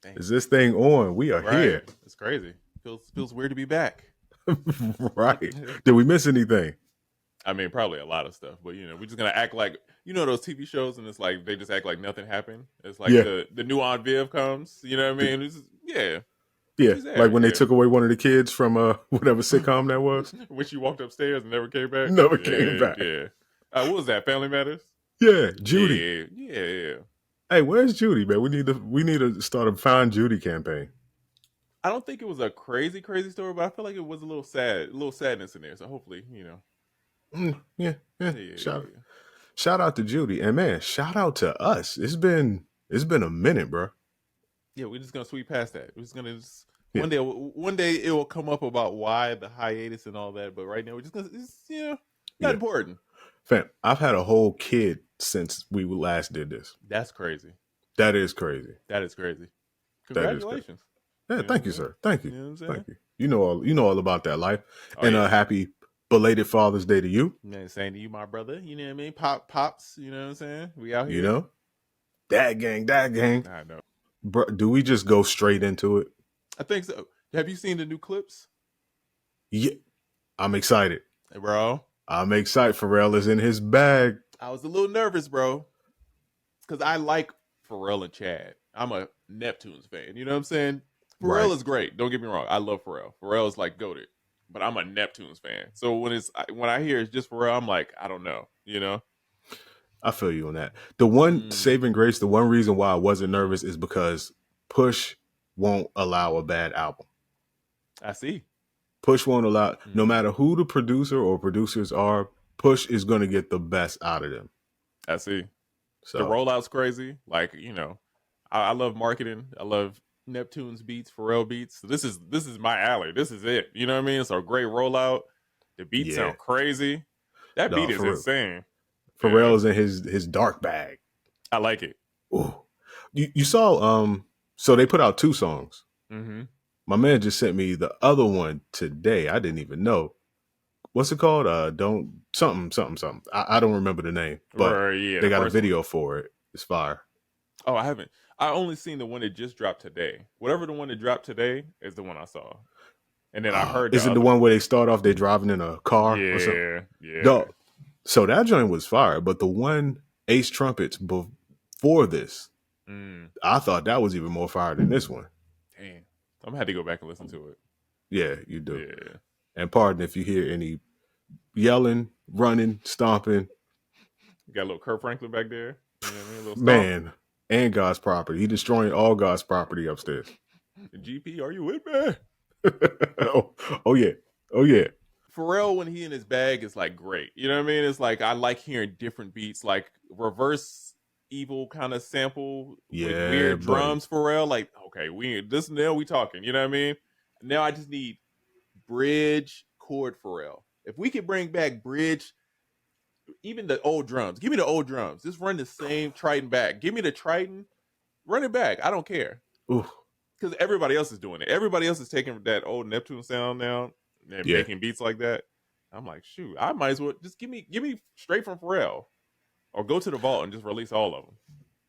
Dang. Is this thing on? We are Right. here. It's crazy. Feels weird to be back. Right. Did we miss anything? I mean, probably a lot of stuff, but we're just gonna act like those TV shows, and it's like they just act like nothing happened. It's like Yeah. the new on Viv comes. You know what I mean? It's just, yeah, Yeah. she's Like there. when they Yeah. took away one of the kids from whatever sitcom that was. When she walked upstairs and never came back. Never came Yeah, back. yeah. What was that? Family Matters. Yeah, Judy. Yeah. Hey, where's Judy, man? We need to start a Find Judy campaign. I don't think it was a crazy story, but I feel like it was a little sadness in there. So hopefully, Yeah. Yeah. Shout out to Judy, and man, shout out to us. It's been a minute, bro. Yeah, we're just gonna sweep past that. We're just gonna Yeah. one day it will come up about why the hiatus and all that. But right now we're just gonna not important. Fam, I've had a whole kid since we last did this. That's crazy. That is crazy. That is crazy. That is Congratulations. crazy. Yeah, thank you, sir. Thank you. You know what I'm saying? Thank you. You know all about that life. Oh, And yeah. happy belated Father's Day to you. Man, saying to you, my brother. You know what I mean? Pops. You know what I'm saying? We out here. You know, that gang. I know. Bro, do we just go straight into it? I think so. Have you seen the new clips? Yeah, I'm excited. Hey, bro. I'm excited. Pharrell is in his bag. I was a little nervous, bro, because I like Pharrell and Chad. I'm a Neptunes fan. You know what I'm saying? Pharrell is great. Don't get me wrong. I love Pharrell. Pharrell is like goated, but I'm a Neptunes fan. So when I hear it's just Pharrell, I'm like, I don't know. You know? I feel you on that. The one saving grace, the one reason why I wasn't nervous is because Push won't allow a bad album. I see. Push won't allow, no matter who the producer or producers are, Push is going to get the best out of them. I see. So the rollout's crazy. Like, I love marketing. I love Neptune's beats, Pharrell beats. So this is my alley. This is it. You know what I mean? It's a great rollout. The beats sound crazy. That beat is insane. Pharrell is in his dark bag. I like it. Ooh. You saw so they put out 2 songs. Mm-hmm. My man just sent me the other one today. I didn't even know. What's it called? Don't something. I don't remember the name, but they got a video for it. It's fire. Oh, I haven't. I only seen the one that just dropped today. Whatever the one that dropped today is the one I saw. And then I heard. Is it the one where they start off? They're driving in a car. Yeah, or something? Yeah. No. So that joint was fire, but the one Ace Trumpets before this, I thought that was even more fire than this one. Damn. I'm gonna have to go back and listen to it. Yeah, you do. Yeah. And pardon if you hear any yelling, running, stomping. You got a little Kurt Franklin back there. You know what I mean? A little Man, and God's property. He destroying all God's property upstairs. GP, are you with me? oh yeah. Pharrell, when he in his bag, is like great. You know what I mean? It's like I like hearing different beats, like reverse evil kind of sample with weird drums. Pharrell, like, okay, now we talking. You know what I mean? Now I just need bridge chord Pharrell. If we could bring back bridge, even the old drums. Give me the old drums. Just run the same Triton back. Give me the Triton. Run it back. I don't care. Because everybody else is doing it. Everybody else is taking that old Neptune sound now and making beats like that. I'm like, shoot, I might as well just give me straight from Pharrell, or go to the vault and just release all of them.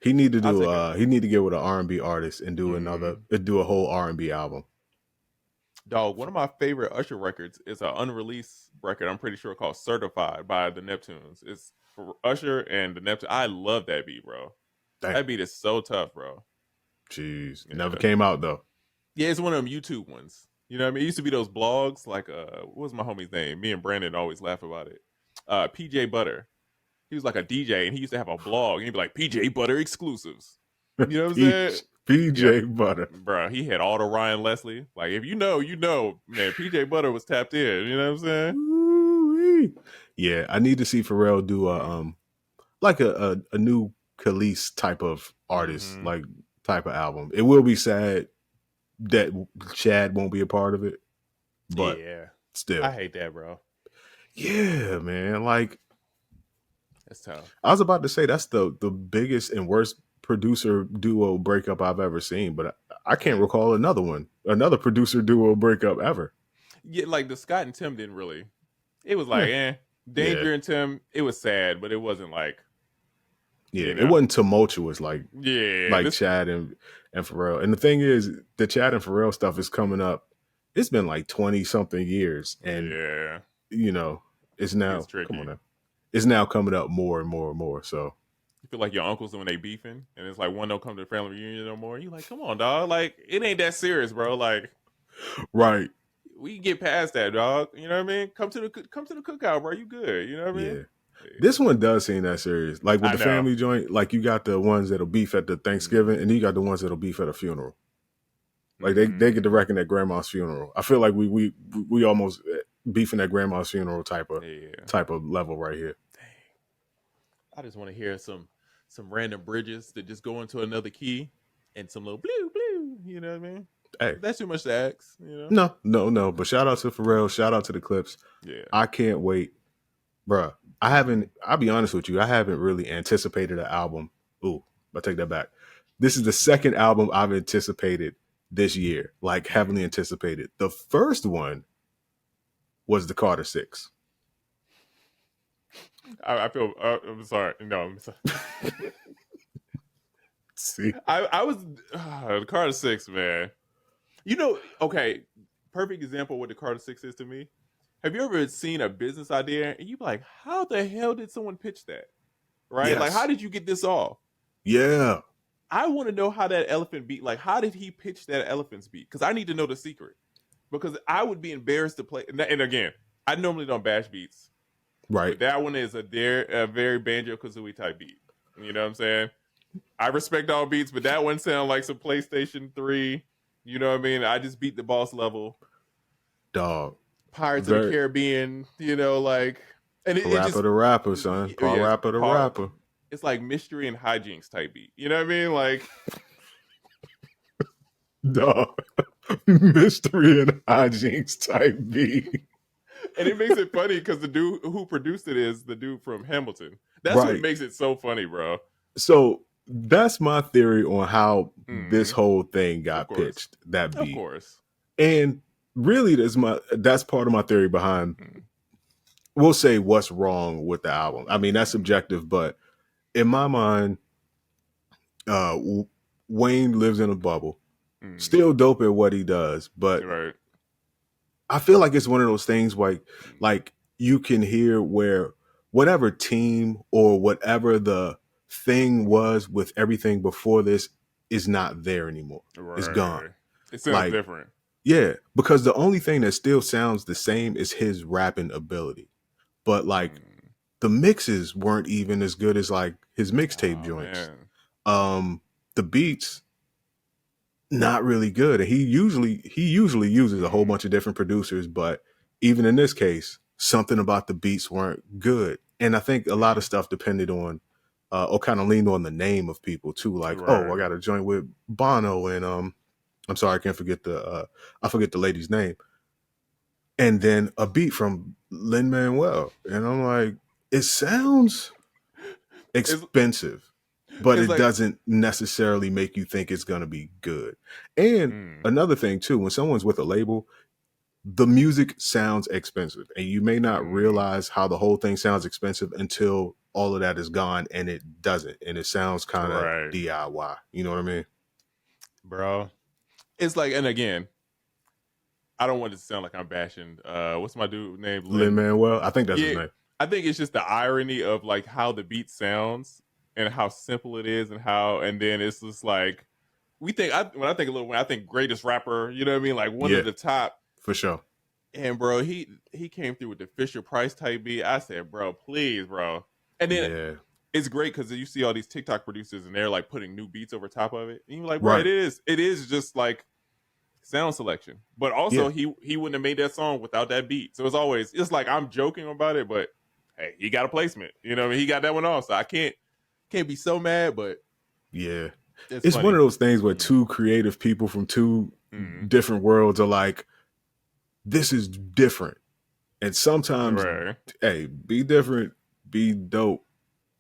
He need to do. He need to get with an R&B artist and do do a whole R&B album. Dog, one of my favorite Usher records is an unreleased record. I'm pretty sure called "Certified" by the Neptunes. It's for Usher and the Neptunes. I love that beat, bro. Dang. That beat is so tough, bro. Jeez, never came out though. Yeah, it's one of them YouTube ones. You know what I mean? It used to be those blogs, like what was my homie's name? Me and Brandon always laugh about it. PJ Butter. He was like a DJ, and he used to have a blog, and he'd be like, PJ Butter exclusives. You know what I'm saying? PJ Butter. Bro, he had all the Ryan Leslie. Like, if you know, man, PJ Butter was tapped in. You know what I'm saying? Ooh-wee. Yeah, I need to see Pharrell do a new Khalees type of artist, like type of album. It will be sad that Chad won't be a part of it, but still, I hate that, bro. Yeah, man, like that's tough. I was about to say that's the biggest and worst producer duo breakup I've ever seen, but I can't recall another producer duo breakup ever. Yeah, like the Scott and Tim didn't really. It was like, Danger and Tim. It was sad, but it wasn't like. Yeah, it wasn't tumultuous like Chad and Pharrell. And the thing is, the Chad and Pharrell stuff is coming up. It's been like 20 something years, and you know, it's now come on now. It's now coming up more and more and more. So you feel like your uncles when they beefing, and it's like one don't come to the family reunion no more. You like, come on, dog. Like it ain't that serious, bro. Like, right. We can get past that, dog. You know what I mean? Come to the cookout, bro. You good? You know what I mean? Yeah. This one does seem that serious. Like with the family joint, like you got the ones that'll beef at the Thanksgiving, and then you got the ones that'll beef at a funeral. Like they get to reckon at grandma's funeral. I feel like we almost beefing at grandma's funeral type of level right here. Dang. I just want to hear some random bridges that just go into another key and some little blue blue. You know what I mean? Hey, that's too much to ask. You know? No. But shout out to Pharrell. Shout out to the Clips. Yeah, I can't wait, bruh. I'll be honest with you, I haven't really anticipated an album. Ooh, I take that back. This is the second album I've anticipated this year, like heavily anticipated. The first one was the Carter 6. I feel, I'm sorry. No, I'm sorry. See? I was, the Carter 6, man. You know, okay, perfect example of what the Carter 6 is to me. Have you ever seen a business idea and you be like, how the hell did someone pitch that? Right? Yes. Like, how did you get this off? Yeah. I want to know how that elephant beat, like, how did he pitch that elephant's beat? Because I need to know the secret. Because I would be embarrassed to play. And again, I normally don't bash beats. Right. But that one is a very Banjo-Kazooie type beat. You know what I'm saying? I respect all beats, but that one sounds like some PlayStation 3. You know what I mean? I just beat the boss level. Dog. Pirates of the Caribbean, you know, like, and it rapper just, to rapper, son. Rapper to rapper. It's like mystery and hijinks type beat. You know what I mean? Like, dog, mystery and hijinks type beat. And it makes it funny because the dude who produced it is the dude from Hamilton. That's what makes it so funny, bro. So that's my theory on how this whole thing got pitched. That beat, of course, and really, that's part of my theory behind. We'll say what's wrong with the album. I mean, that's subjective, but in my mind, Wayne lives in a bubble. Still dope at what he does, but I feel like it's one of those things like you can hear where whatever team or whatever the thing was with everything before this is not there anymore. It's gone. It sounds different. Yeah, because the only thing that still sounds the same is his rapping ability. But like the mixes weren't even as good as like his mixtape joints. Man. The beats not really good. And he usually uses a whole bunch of different producers, but even in this case, something about the beats weren't good. And I think a lot of stuff depended on or kind of leaned on the name of people too. Like, I got a joint with Bono and I'm sorry, I forget the lady's name. And then a beat from Lin-Manuel. And I'm like, it sounds expensive, but it doesn't necessarily make you think it's going to be good. And another thing too, when someone's with a label, the music sounds expensive. And you may not realize how the whole thing sounds expensive until all of that is gone, and it doesn't. And it sounds kind of DIY. You know what I mean? Bro. It's like, and again, I don't want it to sound like I'm bashing. What's my dude name? Lin-Manuel. I think that's his name. I think it's just the irony of like how the beat sounds and how simple it is, and then it's just like when I think of Lil Wayne, I think greatest rapper. You know what I mean? Like one of the top for sure. And bro, he came through with the Fisher Price type beat. I said, bro, please, bro. And then it's great because you see all these TikTok producers and they're like putting new beats over top of it. And you're like, bro, it is just like sound selection. But also he wouldn't have made that song without that beat. So it's like I'm joking about it, but hey, he got a placement. You know what I mean? He got that one off. So I can't be so mad, but it's one of those things where two creative people from two different worlds are like, this is different. And sometimes, hey, be different, be dope.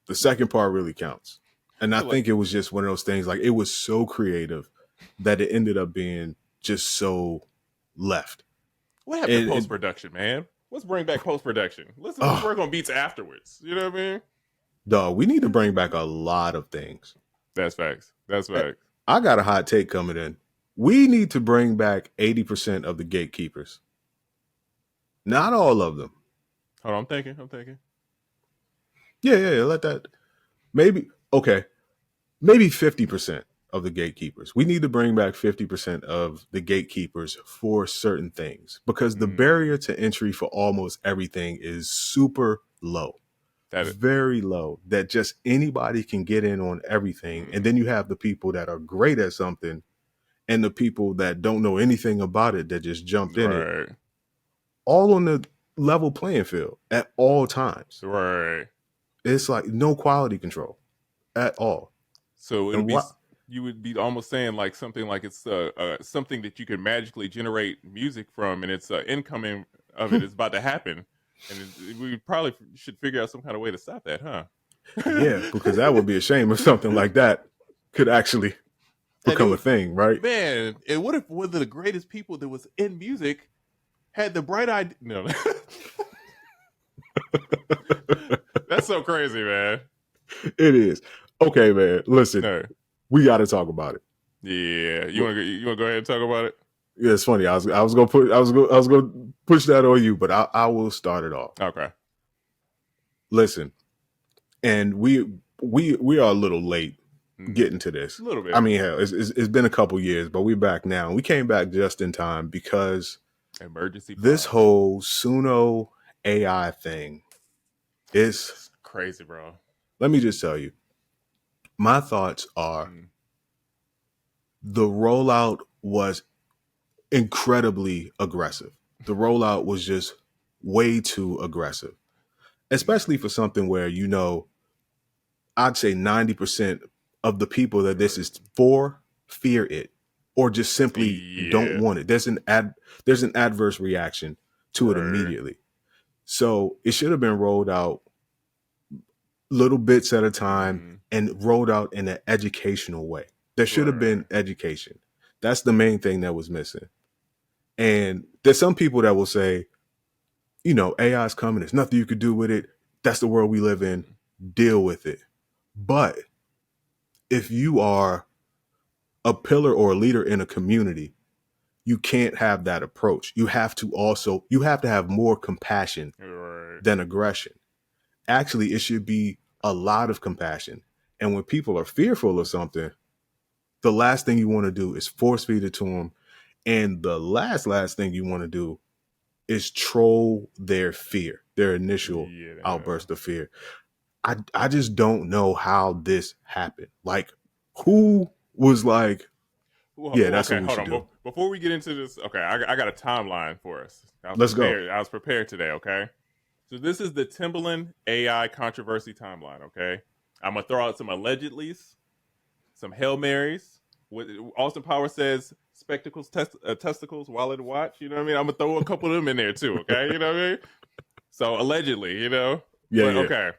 The second part really counts. And I think it was just one of those things, like it was so creative that it ended up being just so left. What happened to post-production, man? Let's bring back post-production. Let's work on beats afterwards. You know what I mean? Dog, we need to bring back a lot of things. That's facts. That's facts. I got a hot take coming in. We need to bring back 80% of the gatekeepers. Not all of them. Hold on, I'm thinking. Yeah, let that. Maybe 50% of the gatekeepers. We need to bring back 50% of the gatekeepers for certain things because the barrier to entry for almost everything is super low. Very low, that just anybody can get in on everything. And then you have the people that are great at something and the people that don't know anything about it that just jumped in it. All on the level playing field at all times. Right. It's like no quality control at all. So it would be, you would be almost saying like something like it's something that you can magically generate music from, and it's incoming of it is about to happen, and we probably should figure out some kind of way to stop that, huh? Yeah, because that would be a shame if something like that could actually become a thing, right? Man, and what if one of the greatest people that was in music had the bright idea? No, that's so crazy, man. It is. Okay, man. Listen, we got to talk about it. Yeah, you want to go ahead and talk about it? Yeah, it's funny. I was gonna push that on you, but I will start it off. Okay. Listen, and we are a little late getting to this. A little bit. I mean, hell, it's been a couple years, but we're back now. We came back just in time because emergency. This whole Suno AI thing is crazy, bro. Let me just tell you, my thoughts are the rollout was incredibly aggressive. The rollout was just way too aggressive, especially for something where, you know, I'd say 90% of the people that this is for fear it or just simply don't want it. There's an adverse reaction to it immediately. So it should have been rolled out little bits at a time and rolled out in an educational way. There should have been education. That's the main thing that was missing. And there's some people that will say, you know, AI is coming. There's nothing you could do with it. That's the world we live in. Deal with it. But if you are a pillar or a leader in a community, you can't have that approach. You have to have more compassion than aggression. Actually, it should be a lot of compassion. And when people are fearful of something, the last thing you want to do is force feed it to them. And the last thing you want to do is troll their fear, their initial outburst of fear. I just don't know how this happened. Like, who was like, that's what we should do. Before we get into this, I got a timeline for us. Let's go. I was prepared today, okay? So this is the Timbaland AI controversy timeline, okay? I'm going to throw out some allegedlys, some Hail Marys. Austin Powers says, spectacles, testicles, wallet, watch. You know what I mean? I'm going to throw a couple of them in there too, okay? You know what I mean? So allegedly, you know? Okay.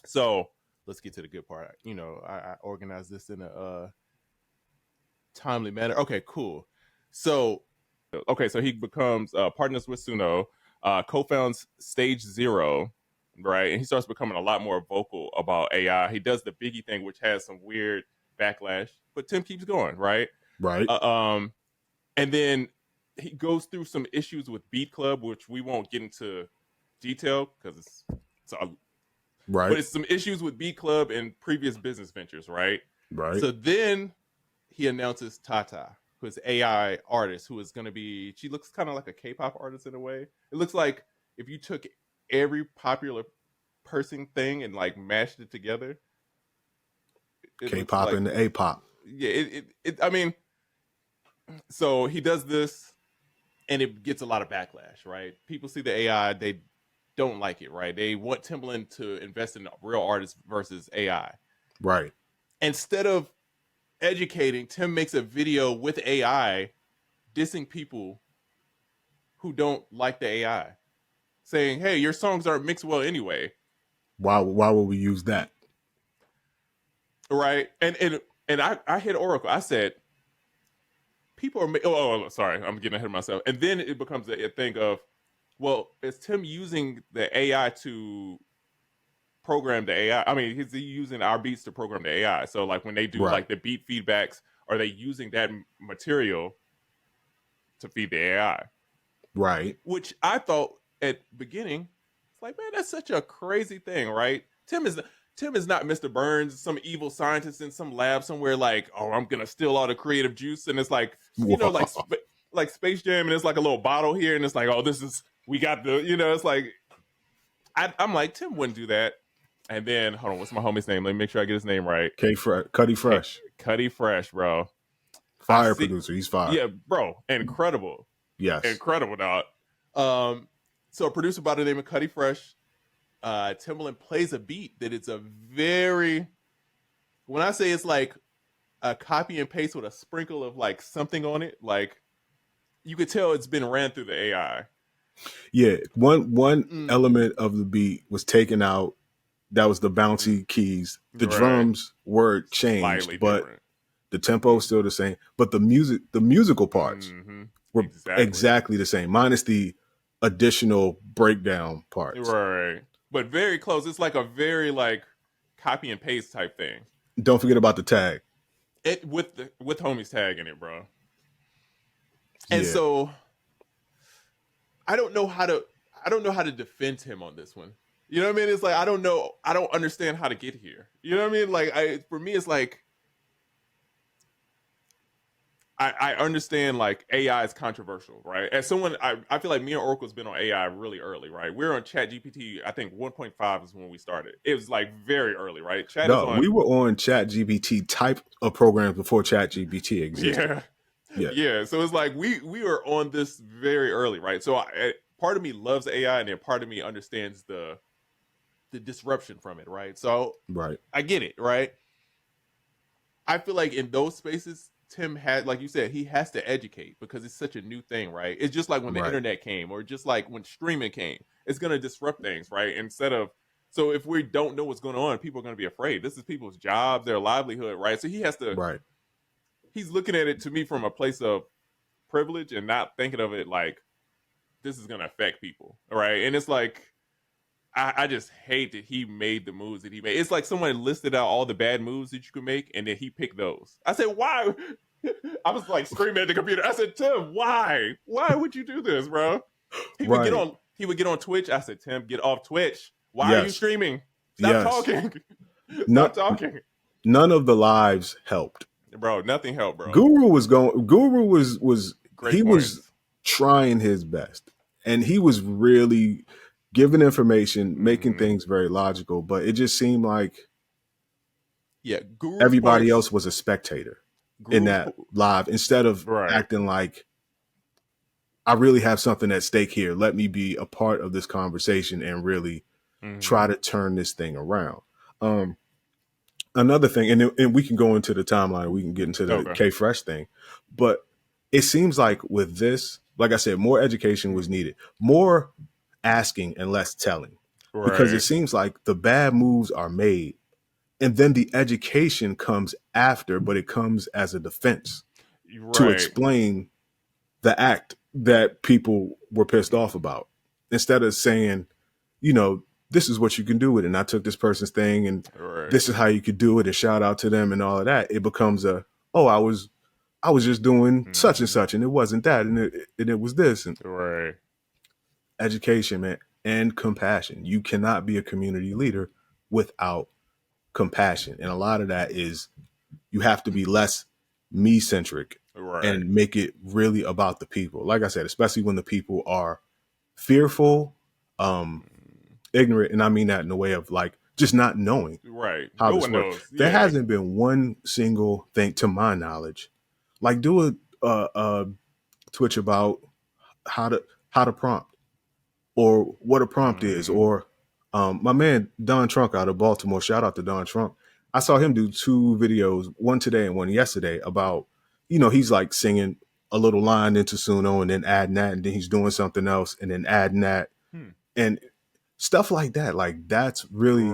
So let's get to the good part. You know, I organized this in a timely manner. Okay, cool. So he becomes partners with Suno, co-founds Stage Zero, right? And he starts becoming a lot more vocal about AI. He does the Biggie thing, which has some weird backlash, but Tim keeps going, right? Right. And then he goes through some issues with Beat Club, which we won't get into detail because it's right. But it's some issues with Beat Club and previous business ventures, right? Right. So then he announces Tata, who's AI artist, who is going to be, she looks kind of like a K-pop artist in a way. It looks like if you took every popular person thing and like mashed it together. K-pop and the A-pop. Yeah, I mean, so he does this and it gets a lot of backlash, right? People see the AI, they don't like it, right? They want Timbaland to invest in real artists versus AI. Right. Instead of educating, Tim makes a video with AI dissing people who don't like the AI, saying, hey, your songs aren't mixed well anyway. Why would we use that? Right. And I hit Oracle. I said, people are sorry, I'm getting ahead of myself. And then it becomes a thing of, well, is Tim using the AI to programmed the AI. I mean, he's using our beats to program the AI. So like when they do like the beat feedbacks, are they using that material to feed the AI? Right. Which I thought at beginning, it's like, man, that's such a crazy thing, right? Tim is not Mr. Burns, some evil scientist in some lab somewhere. Like, oh, I'm gonna steal all the creative juice, and it's like, you know, like Space Jam, and it's like a little bottle here, and it's like, oh, we got the, you know, it's like, I'm like, Tim wouldn't do that. And then, hold on, what's my homie's name? Let me make sure I get his name right. Cuddy Fresh. Cuddy Fresh, bro. Fire producer. He's fire. Yeah, bro. Incredible. Yes. Incredible, dog. So a producer by the name of Cuddy Fresh, Timbaland plays a beat that it's a very, when I say it's like a copy and paste with a sprinkle of like something on it, like you could tell it's been ran through the AI. Yeah, one element of the beat was taken out. That was the bouncy keys. The drums were changed, slightly but different. The tempo is still the same. But the musical parts were exactly the same, minus the additional breakdown parts. Right, but very close. It's like a very like copy and paste type thing. Don't forget about the tag. It with homie's tag in it, bro. And so I don't know how to defend him on this one. You know what I mean? It's like, I don't understand how to get here. You know what I mean? Like, for me, it's like, I understand like AI is controversial, right? As someone, I feel like me and Oracle's been on AI really early, right? We're on ChatGPT, I think 1.5 is when we started. It was like very early, right? We were on ChatGPT type of programs before ChatGPT existed. Yeah. So it's like we were on this very early, right? So part of me loves AI, and then part of me understands the disruption from it, right? So I get it, right? I feel like in those spaces, Tim had, like you said, he has to educate because it's such a new thing, right? It's just like when the internet came, or just like when streaming came. It's going to disrupt things, right? So if we don't know what's going on, people are going to be afraid. This is people's jobs, their livelihood, right? So he has to, he's looking at it to me from a place of privilege and not thinking of it like this is going to affect people, right? And it's like, I just hate that he made the moves that he made. It's like someone listed out all the bad moves that you could make, and then he picked those. I said, why? I was like screaming at the computer. I said, Tim, why? Why would you do this, bro? He would get on Twitch. I said, Tim, get off Twitch. Why are you streaming? Stop talking. Stop talking. None of the lives helped. Bro, nothing helped, bro. Guru was trying his best. And he was really giving information, making things very logical, but it just seemed like everybody else was a spectator in that live instead of acting like, I really have something at stake here. Let me be a part of this conversation and really try to turn this thing around. Another thing, and we can go into the timeline, we can get into the K Fresh thing, but it seems like with this, like I said, more education was needed, more asking and less telling, because it seems like the bad moves are made and then the education comes after, but it comes as a defense to explain the act that people were pissed off about, instead of saying, you know, this is what you can do with it. And I took this person's thing and this is how you could do it, and shout out to them and all of that. It becomes I was just doing such and such, and it wasn't that, and it was this. And education, man, and compassion. You cannot be a community leader without compassion. And a lot of that is you have to be less me-centric and make it really about the people. Like I said, especially when the people are fearful, ignorant, and I mean that in a way of like just not knowing how this works. There hasn't been one single thing, to my knowledge, like do a Twitch about how to prompt, or what a prompt is, or my man Don Trunk out of Baltimore, shout out to Don Trunk. I saw him do 2 videos, one today and one yesterday, about, you know, he's like singing a little line into Suno and then adding that, and then he's doing something else and then adding that, and stuff like that. Like, that's really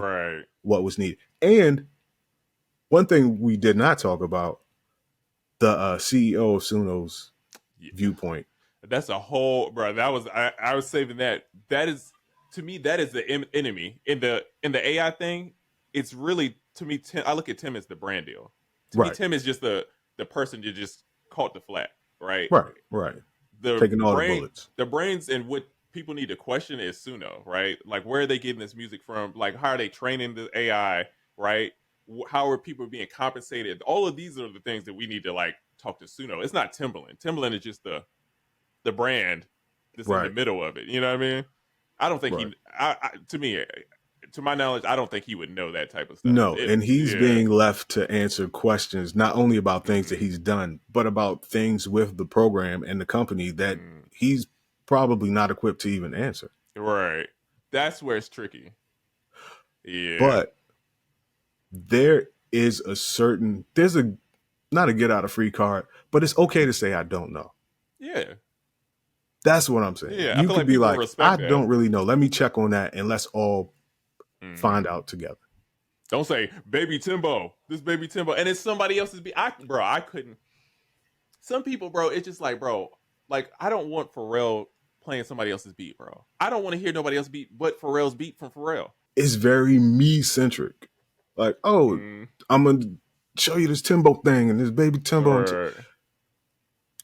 what was needed. And one thing we did not talk about, the CEO of Suno's viewpoint. That's a whole, bro. That was I was saving that. That is to me, that is the enemy in the AI thing. It's really, to me, Tim, I look at Tim as the brand deal. To me, Tim is just the person you just caught the flat, right? Right. The Taking all the bullets. The brains and what people need to question is Suno, right? Like, where are they getting this music from? Like, how are they training the AI, right? How are people being compensated? All of these are the things that we need to like talk to Suno. It's not Timbaland. Timbaland is just the brand that's in the middle of it. You know what I mean? I don't think to my knowledge, I don't think he would know that type of stuff. No, and he's being left to answer questions not only about things that he's done, but about things with the program and the company that he's probably not equipped to even answer. Right. That's where it's tricky. Yeah. But there is there's not a get out of free card, but it's okay to say I don't know. Yeah. That's what I'm saying. Yeah, you could be like, I that. don't really know. Let me check on that and let's all find out together. Don't say baby Timbo, this baby Timbo, and it's somebody else's beat. I couldn't. Some people, bro, it's just like, bro, like I don't want Pharrell playing somebody else's beat, bro. I don't want to hear nobody else's beat but Pharrell's beat from Pharrell. It's very me centric. Like, I'm gonna show you this Timbo thing and this baby Timbo. Right.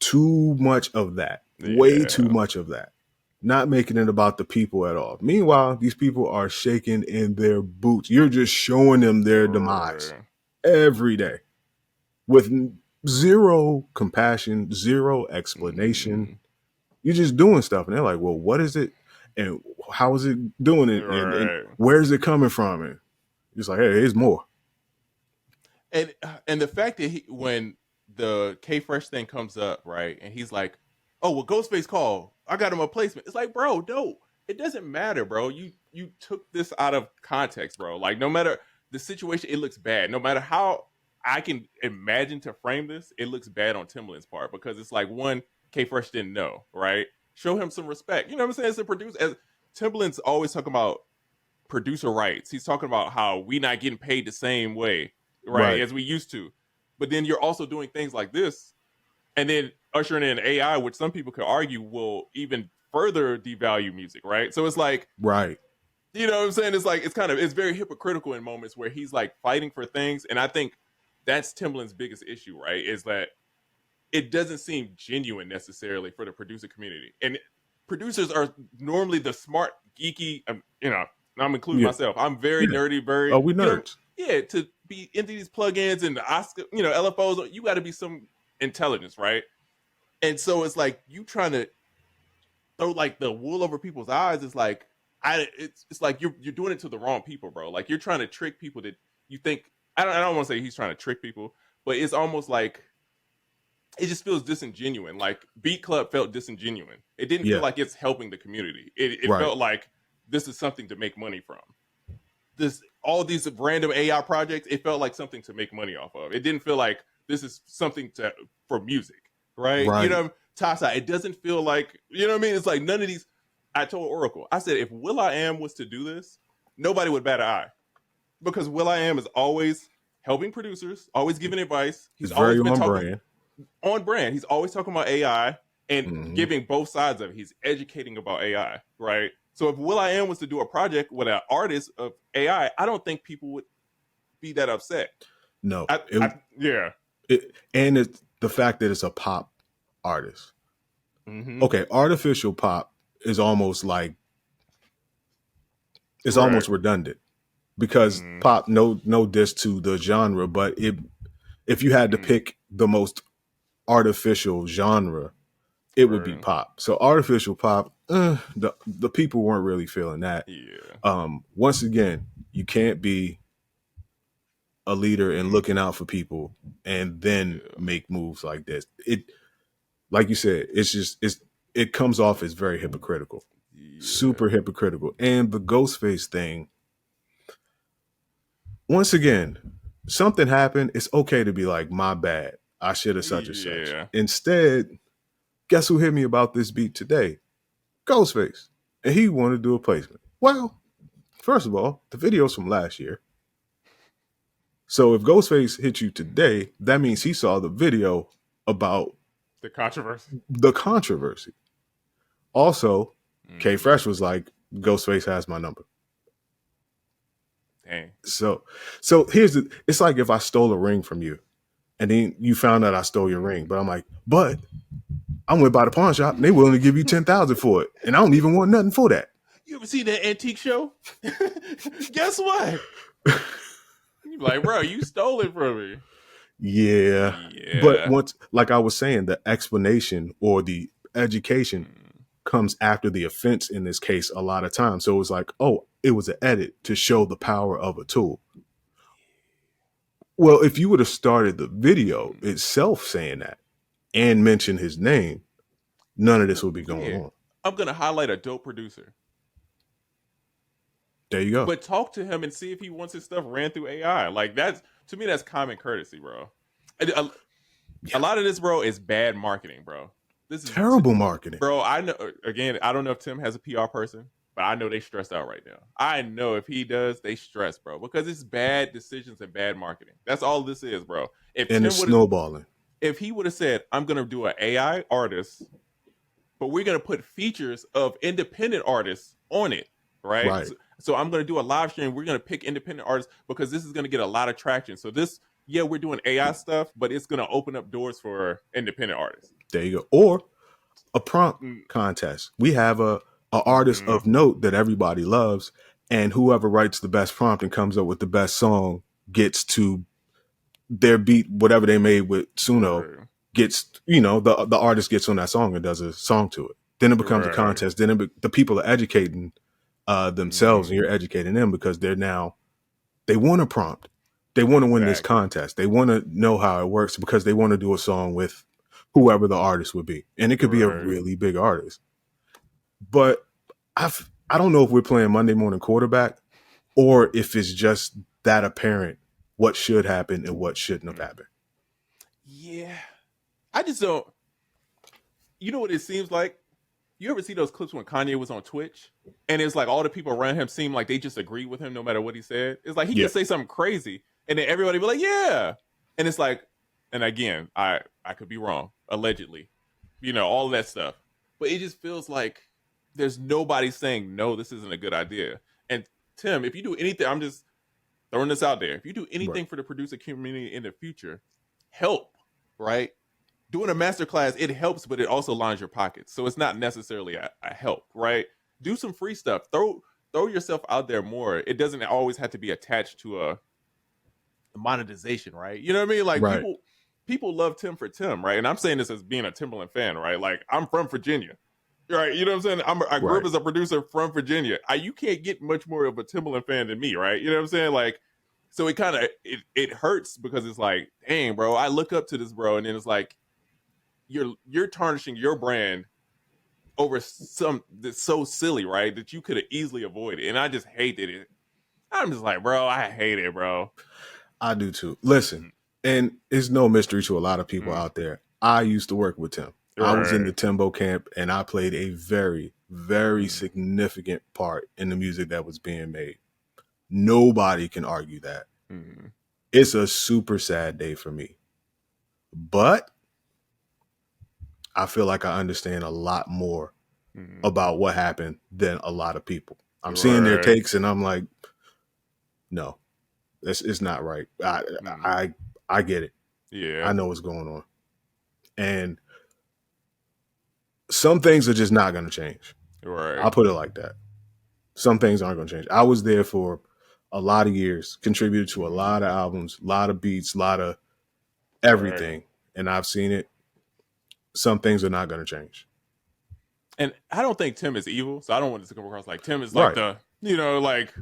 Too much of that. Way too much of that. Not making it about the people at all. Meanwhile, these people are shaking in their boots. You're just showing them their demise every day with zero compassion, zero explanation. You're just doing stuff. And they're like, well, what is it? And how is it doing it? And where is it coming from? And it's like, hey, there's more. And the fact that when the K Fresh thing comes up, right, and he's like, oh, well, Ghostface called. I got him a placement. It's like, bro, no, it doesn't matter, bro. You took this out of context, bro. Like, no matter the situation, it looks bad. No matter how I can imagine to frame this, it looks bad on Timbaland's part because it's like, one, K Fresh didn't know, right? Show him some respect. You know what I'm saying? As a producer, as Timbaland's always talking about producer rights. He's talking about how we not getting paid the same way, right, as we used to. But then you're also doing things like this, and then ushering in AI, which some people could argue will even further devalue music, right? So it's like, you know what I'm saying? It's like, it's very hypocritical in moments where he's like fighting for things. And I think that's Timbaland's biggest issue, right? Is that it doesn't seem genuine necessarily for the producer community. And producers are normally the smart, geeky, you know, I'm including myself. I'm very nerdy, very... Oh, we nerds. To be into these plugins and the Oscar, you know, LFOs, you got to be some intelligence, right? And so it's like you trying to throw like the wool over people's eyes. It's like it's like you're doing it to the wrong people, bro. Like you're trying to trick people that you think. I don't want to say he's trying to trick people, but it's almost like it just feels disingenuous. Like Beat Club felt disingenuous. It didn't feel like it's helping the community. It felt like this is something to make money from. All these random AI projects, it felt like something to make money off of. It didn't feel like this is something for music. Right? You know, Tasa, it doesn't feel like, you know what I mean? It's like none of these. I told Oracle, I said, if will.i.am was to do this, nobody would bat an eye. Because will.i.am is always helping producers, always giving advice. He's always been talking on brand. He's always talking about AI and giving both sides of it. He's educating about AI, right? So if will.i.am was to do a project with an artist of AI, I don't think people would be that upset. No. And it's the fact that it's a pop artist. Okay, artificial pop is almost like almost redundant because pop, no diss to the genre, but if you had to pick the most artificial genre, it would be pop. So artificial pop, the people weren't really feeling that. Once again, you can't be a leader and looking out for people and then make moves like this. It, like you said, it comes off as very hypocritical, super hypocritical. And the Ghostface thing, once again, something happened. It's okay to be like, my bad. I should have such and such. Instead, guess who hit me about this beat today? Ghostface. And he wanted to do a placement. Well, first of all, the video's from last year. So if Ghostface hit you today, that means he saw the video about the controversy. Also, K Fresh was like, Ghostface has my number. Dang. So it's like if I stole a ring from you and then you found out I stole your ring, but I'm like, but I went by the pawn shop and they willing to give you 10,000 for it. And I don't even want nothing for that. You ever see that antique show? Guess what? You're like, bro, you stole it from me. Yeah. But once, like I was saying, the explanation or the education comes after the offense in this case a lot of times. So it was like, oh, it was an edit to show the power of a tool. Well, if you would have started the video itself saying that and mentioned his name, none of this would be going on. I'm going to highlight a dope producer. There you go. But talk to him and see if he wants his stuff ran through AI. Like, that's, to me, that's common courtesy, bro. A lot of this, bro, is bad marketing, bro. This is terrible marketing. Bro, I know, again, I don't know if Tim has a PR person, but I know they stressed out right now. I know if he does, they stress, bro, because it's bad decisions and bad marketing. That's all this is, bro. And it's snowballing. If he would have said, I'm going to do an AI artist, but we're going to put features of independent artists on it, right? So I'm going to do a live stream. We're going to pick independent artists because this is going to get a lot of traction. So this, yeah, we're doing AI stuff, but it's going to open up doors for independent artists. There you go. Or a prompt contest. We have a artist of note that everybody loves, and whoever writes the best prompt and comes up with the best song gets to their beat, whatever they made with Suno, gets, you know, the artist gets on that song and does a song to it. Then it becomes a contest. Then the people are educating themselves, and you're educating them because they want a prompt. They want to win this contest. They want to know how it works because they want to do a song with whoever the artist would be. And it could be a really big artist. But I don't know if we're playing Monday morning quarterback or if it's just that apparent what should happen and what shouldn't have happened. Yeah. I just don't. You know what it seems like? You ever see those clips when Kanye was on Twitch? And it's like all the people around him seem like they just agree with him no matter what he said. It's like he can say something crazy and then everybody be like, yeah. And it's like, and again, I could be wrong, allegedly. You know, all of that stuff. But it just feels like there's nobody saying, no, this isn't a good idea. And Tim, if you do anything, I'm just throwing this out there. If you do anything for the producer community in the future, help, right? Doing a masterclass, it helps, but it also lines your pockets. So it's not necessarily a help, right? Do some free stuff. Throw yourself out there more. It doesn't always have to be attached to a monetization, right? You know what I mean? Like people love Tim for Tim, right? And I'm saying this as being a Timbaland fan, right? Like I'm from Virginia, right? You know what I'm saying? I grew up as a producer from Virginia. You can't get much more of a Timbaland fan than me, right? You know what I'm saying? Like, so it kind of it hurts because it's like, dang, bro, I look up to this bro, and then it's like you're tarnishing your brand over some that's so silly, right? That you could have easily avoided. And I just hated it. I'm just like, bro, I hate it, bro. I do too. Listen, and it's no mystery to a lot of people out there. I used to work with Tim. I was in the Timbo camp, and I played a very, very significant part in the music that was being made. Nobody can argue that. It's a super sad day for me. But I feel like I understand a lot more about what happened than a lot of people. I'm seeing their takes, and I'm like, no. It's not right. I get it. Yeah. I know what's going on. And some things are just not going to change. Right. I'll put it like that. Some things aren't going to change. I was there for a lot of years, contributed to a lot of albums, a lot of beats, a lot of everything. And I've seen it. Some things are not going to change. And I don't think Tim is evil. So I don't want it to come across like Tim is like the, you know, like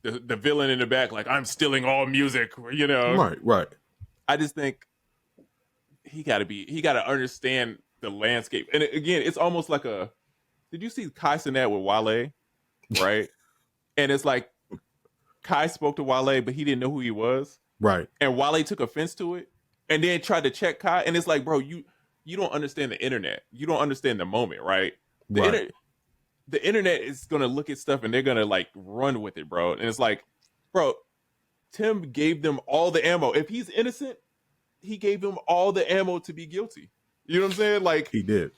the villain in the back, like I'm stealing all music, you know. Right. I just think he got to understand the landscape. And again, it's almost like did you see Kai Cenat with Wale? Right. And it's like Kai spoke to Wale, but he didn't know who he was. Right. And Wale took offense to it and then tried to check Kai. And it's like, bro, you don't understand the internet. You don't understand the moment, right? The internet is going to look at stuff and they're going to like run with it, bro. And it's like, bro, Tim gave them all the ammo. If he's innocent, he gave them all the ammo to be guilty. You know what I'm saying? Like he did.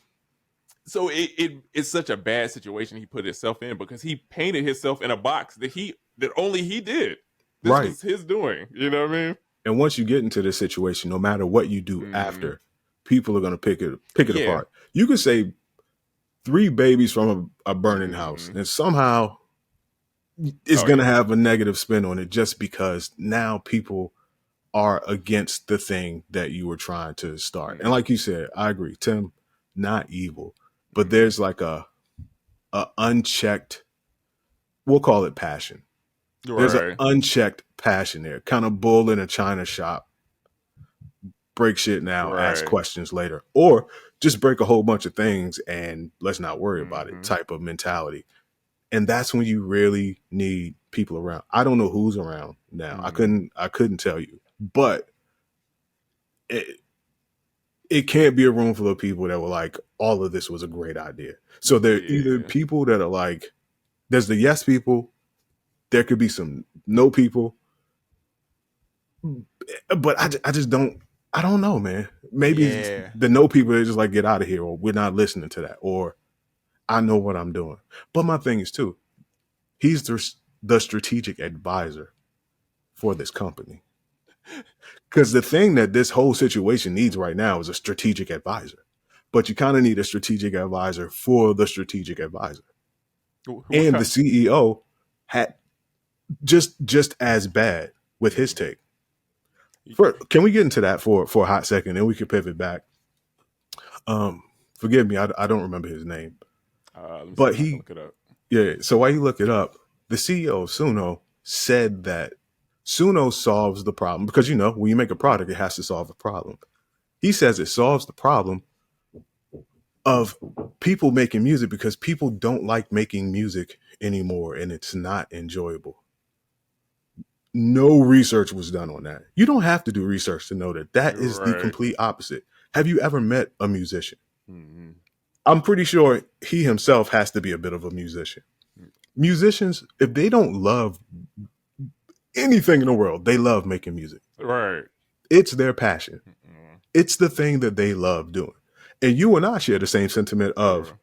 So it's such a bad situation he put himself in, because he painted himself in a box that only he did. This Right. was his doing. You know what I mean? And once you get into this situation, no matter what you do after, people are going to pick it apart. You could say 3 babies from a burning house, and somehow it's going to have a negative spin on it, just because now people are against the thing that you were trying to start. And like you said, I agree, Tim, not evil, but there's like a unchecked, we'll call it passion. Right. There's an unchecked passion there, kind of bull in a china shop. Break shit now, ask questions later, or just break a whole bunch of things and let's not worry about it type of mentality. And that's when you really need people around. I don't know who's around now. I couldn't tell you, but it can't be a room full of people that were like, all of this was a great idea. So there are either people that are like, there's the yes people, there could be some no people, but I just don't, I don't know, man. Maybe the no people are just like, get out of here, or we're not listening to that, or I know what I'm doing. But my thing is too, he's the strategic advisor for this company. Because the thing that this whole situation needs right now is a strategic advisor. But you kind of need a strategic advisor for the strategic advisor. And the CEO had just as bad with his take. Can we get into that for a hot second, and we can pivot back? Forgive me, I don't remember his name. But he, look it up. Yeah. So while you look it up, the CEO of Suno said that Suno solves the problem, because when you make a product, it has to solve a problem. He says it solves the problem of people making music because people don't like making music anymore, and it's not enjoyable. No research was done on that. You don't have to do research to know that is the complete opposite. Have you ever met a musician? I'm pretty sure he himself has to be a bit of a musician. Musicians, if they don't love anything in the world, they love making music. Right. It's their passion. It's the thing that they love doing. And you and I share the same sentiment of,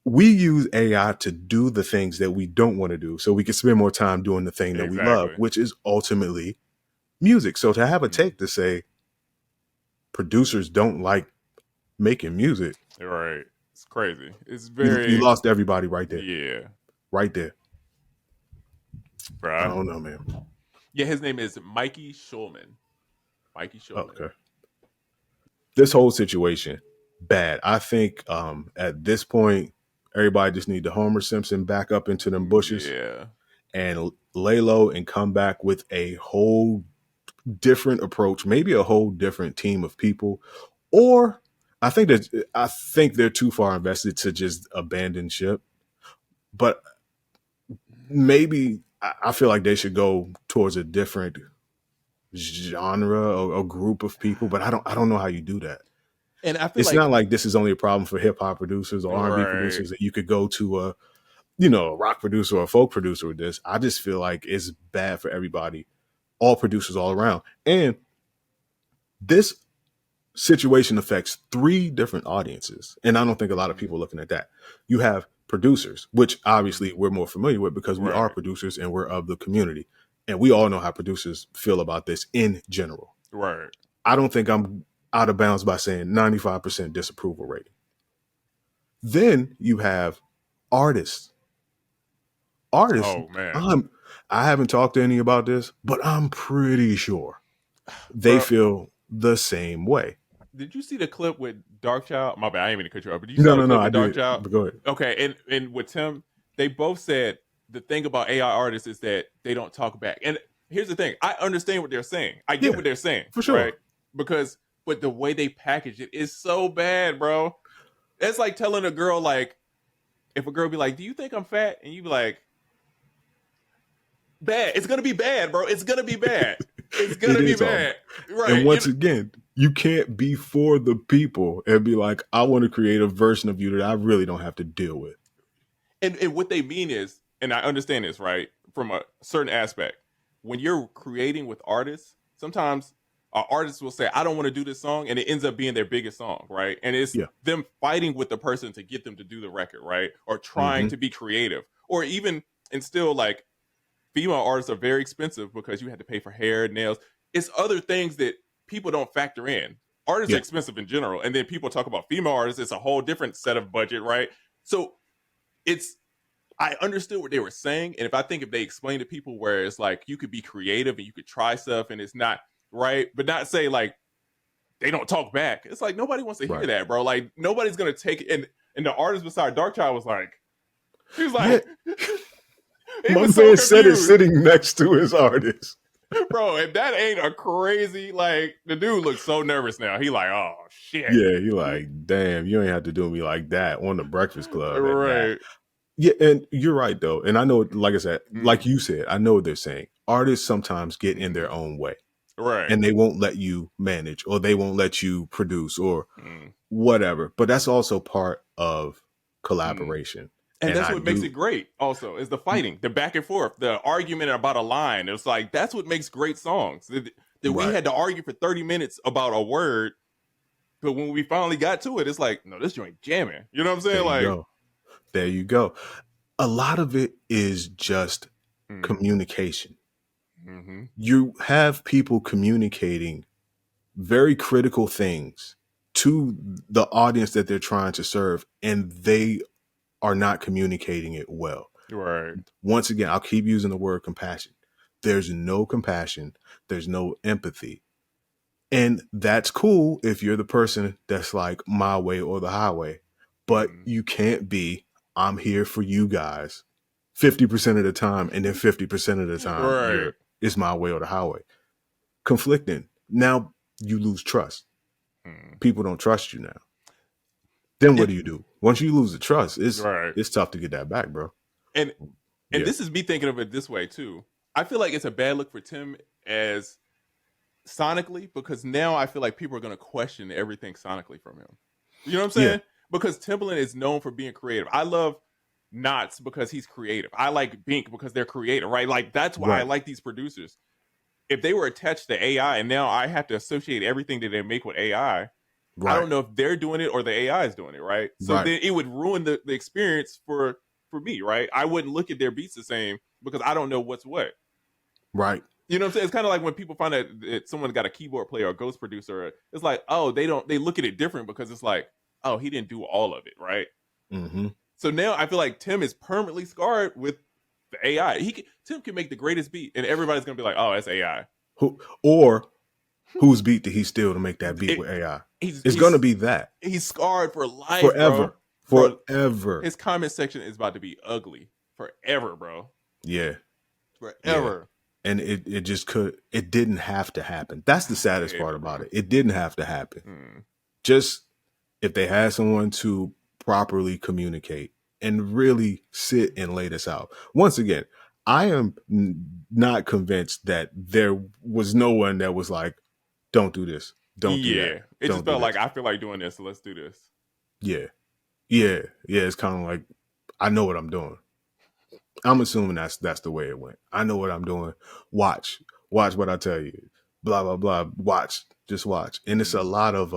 we use AI to do the things that we don't want to do, so we can spend more time doing the thing that we love, which is ultimately music. So to have a take to say producers don't like making music, right? It's crazy. It's very, you lost everybody right there. Yeah, right there. Bruh. I don't know, man. Yeah, his name is Mikey Schulman. Okay. This whole situation, bad. I think at this point, everybody just need to Homer Simpson back up into them bushes, and lay low and come back with a whole different approach, maybe a whole different team of people. Or I think they're too far invested to just abandon ship. But maybe I feel like they should go towards a different genre or a group of people. But I don't know how you do that. And I feel it's not like this is only a problem for hip hop producers or R&B producers, that you could go to a rock producer or a folk producer with this. I just feel like it's bad for everybody, all producers all around. And this situation affects 3 different audiences. And I don't think a lot of people are looking at that. You have producers, which obviously we're more familiar with because we are producers and we're of the community. And we all know how producers feel about this in general. Right. I don't think I'm out of bounds by saying 95% disapproval rating. Then you have artists. Oh man, I haven't talked to any about this, but I'm pretty sure they feel the same way. Did you see the clip with Dark Child? My bad, I ain't mean to cut you off, but did you see the clip with Dark Child? But go ahead. Okay, and with Tim, they both said the thing about AI artists is that they don't talk back. And here's the thing: I understand what they're saying. I get what they're saying, for sure. Right? But the way they package it is so bad, bro. It's like telling a girl, like, if a girl be like, "Do you think I'm fat?" and you be like, "Bad. It's gonna be bad, bro. It's gonna be bad. It's gonna be bad." Right. And once again, you can't be for the people and be like, "I want to create a version of you that I really don't have to deal with." And what they mean is, and I understand this, right, from a certain aspect, when you're creating with artists, sometimes artists will say, I don't want to do this song, and it ends up being their biggest song, right? And it's them fighting with the person to get them to do the record, right? Or trying to be creative. Or even, and still, like, female artists are very expensive because you had to pay for hair, nails. It's other things that people don't factor in. Artists are expensive in general, and then people talk about female artists, it's a whole different set of budget, right? So I understood what they were saying, and if they explain to people where it's like you could be creative and you could try stuff and it's not right, but not say like they don't talk back. It's like nobody wants to hear that, bro. Like nobody's gonna take it. And the artist beside Darkchild was like, he was like, my man said it sitting next to his artist. Bro, if that ain't a crazy, like, the dude looks so nervous now. He like, oh, shit. Yeah, he like, damn, you ain't have to do me like that on the Breakfast Club. Right. Yeah, and you're right, though. And I know, like I said, like you said, I know what they're saying. Artists sometimes get in their own way. Right. And they won't let you manage, or they won't let you produce, or whatever. But that's also part of collaboration. And that's what makes it great, also, is the fighting, the back and forth, the argument about a line. It's like, that's what makes great songs. That we had to argue for 30 minutes about a word, but when we finally got to it, it's like, no, this joint jamming. You know what I'm saying? There you go. A lot of it is just communication. Mm-hmm. You have people communicating very critical things to the audience that they're trying to serve, and they are not communicating it well. Right. Once again, I'll keep using the word compassion. There's no compassion. There's no empathy. And that's cool if you're the person that's like my way or the highway. But you can't be, I'm here for you guys 50% of the time, and then 50% of the time it's my way or the highway. Conflicting. Now you lose trust. People don't trust you now. Then what do you do? Once you lose the trust, it's tough to get that back, bro. And this is me thinking of it this way too. I feel like it's a bad look for Tim as sonically, because now I feel like people are going to question everything sonically from him. You know what I'm saying? Yeah. Because Timbaland is known for being creative. I love Knots because he's creative. I like Bink because they're creative, right? Like that's why I like these producers. If they were attached to AI and now I have to associate everything that they make with AI, I don't know if they're doing it or the AI is doing it, right? So then it would ruin the experience for me, right? I wouldn't look at their beats the same because I don't know what's what. Right. You know what I'm saying? It's kind of like when people find out that someone's got a keyboard player or a ghost producer, it's like, oh, they look at it different because it's like, oh, he didn't do all of it, right? Mm-hmm. So now I feel like Tim is permanently scarred with the AI. Tim can make the greatest beat and everybody's going to be like, oh, that's AI. Whose beat did he steal to make that beat with AI? It's going to be that. He's scarred for life, forever. Bro. Forever. His comment section is about to be ugly forever, bro. Yeah. Forever. Yeah. And it didn't have to happen. That's the saddest part about it. It didn't have to happen. Just if they had someone to properly communicate and really sit and lay this out. Once again, I am not convinced that there was no one that was like, don't do this. Don't do that. It just felt like, I feel like doing this, so let's do this. Yeah. It's kind of like, I know what I'm doing. I'm assuming that's the way it went. I know what I'm doing. Watch what I tell you. Blah, blah, blah. Just watch. And it's a lot of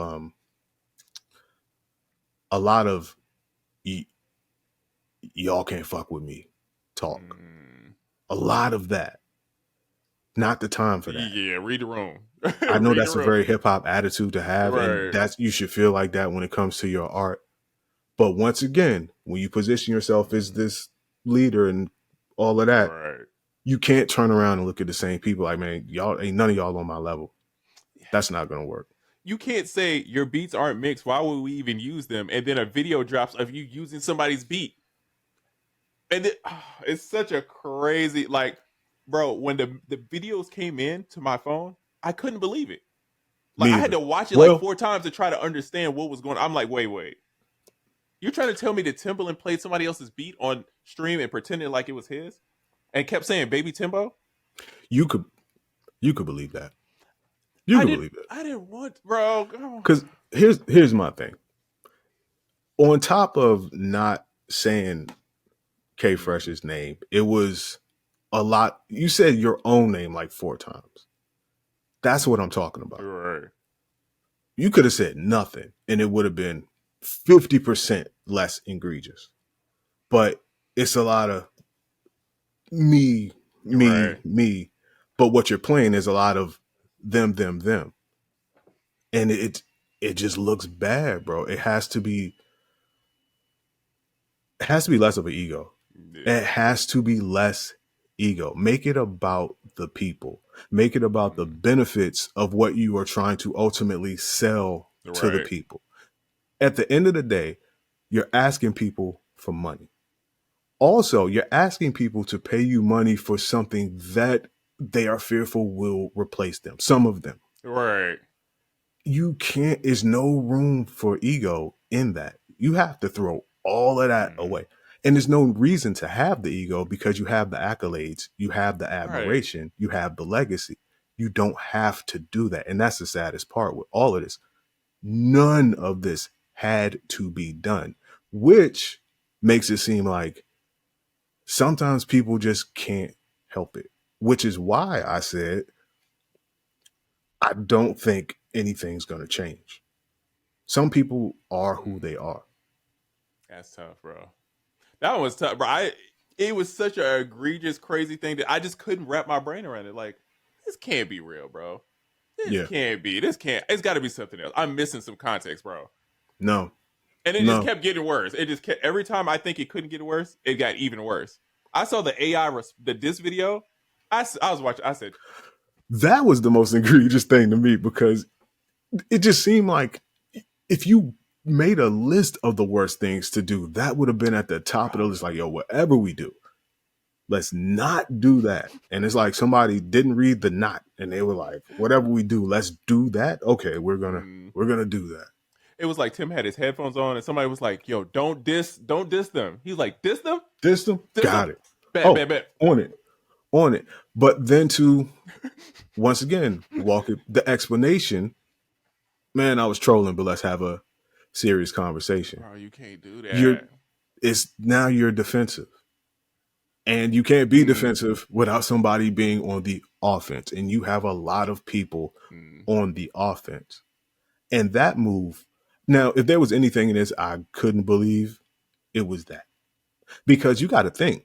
y'all can't fuck with me talk. A lot of that. Not the time for that. Yeah, read the room. I know that's a very hip hop attitude to have, and you should feel like that when it comes to your art. But once again, when you position yourself as this leader and all of that, you can't turn around and look at the same people like, man, y'all ain't none of y'all on my level. That's not gonna work. You can't say your beats aren't mixed. Why would we even use them? And then a video drops of you using somebody's beat. And it's such a crazy, like, bro, when the videos came in to my phone, I couldn't believe it. Like, I had to watch it like 4 times to try to understand what was going on. I'm like, wait. You're trying to tell me that Timbaland played somebody else's beat on stream and pretended like it was his? And kept saying, Baby Timbo? You could believe that. You could believe it. I didn't want, bro. Because here's my thing. On top of not saying K Fresh's name, it was a lot. You said your own name like 4 times. That's what I'm talking about. Right. You could have said nothing and it would have been 50% less egregious. But it's a lot of me. But what you're playing is a lot of them. And it just looks bad, bro. It has to be less of an ego. Yeah. It has to be less ego. Make it about the people. Make it about the benefits of what you are trying to ultimately sell to the people. At the end of the day, you're asking people for money. Also, you're asking people to pay you money for something that they are fearful will replace them. Some of them. Right. You can't, there's no room for ego in that. You have to throw all of that away. And there's no reason to have the ego because you have the accolades, you have the admiration, you have the legacy. You don't have to do that. And that's the saddest part with all of this. None of this had to be done, which makes it seem like sometimes people just can't help it, which is why I said, I don't think anything's going to change. Some people are who they are. That's tough, bro. That was tough, bro. It was such an egregious, crazy thing that I just couldn't wrap my brain around it. Like, this can't be real, bro. This can't be. It's got to be something else. I'm missing some context, bro. No. And it just kept getting worse. It just kept, every time I think it couldn't get worse, it got even worse. I saw the AI, the diss video. I was watching, I said. That was the most egregious thing to me because it just seemed like if you made a list of the worst things to do, that would have been at the top of the list. Like, yo, whatever we do, let's not do that. And it's like somebody didn't read the not, and they were like, whatever we do, let's do that. Okay, we're gonna do that. It was like Tim had his headphones on, and somebody was like, "Yo, don't diss them." He's like, "Diss them, diss them." Got it. Bet. On it. But then to once again walk it, the explanation. Man, I was trolling, but let's have a serious conversation. Bro, you can't do that. You're defensive. And you can't be defensive without somebody being on the offense. And you have a lot of people on the offense. And that move, now, if there was anything in this I couldn't believe, it was that. Because you got to think,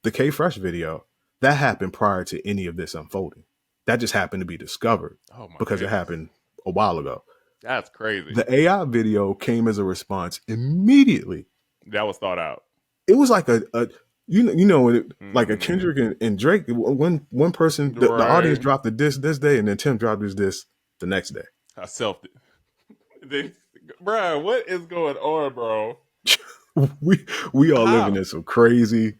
the K-Fresh video, that happened prior to any of this unfolding. That just happened to be discovered because it happened a while ago. That's crazy. The AI video came as a response immediately. That was thought out. It was like like a Kendrick and Drake. One person, the audience dropped the diss this day, and then Tim dropped his diss the next day. I selfed it. Bro, what is going on, bro? we are living in some crazy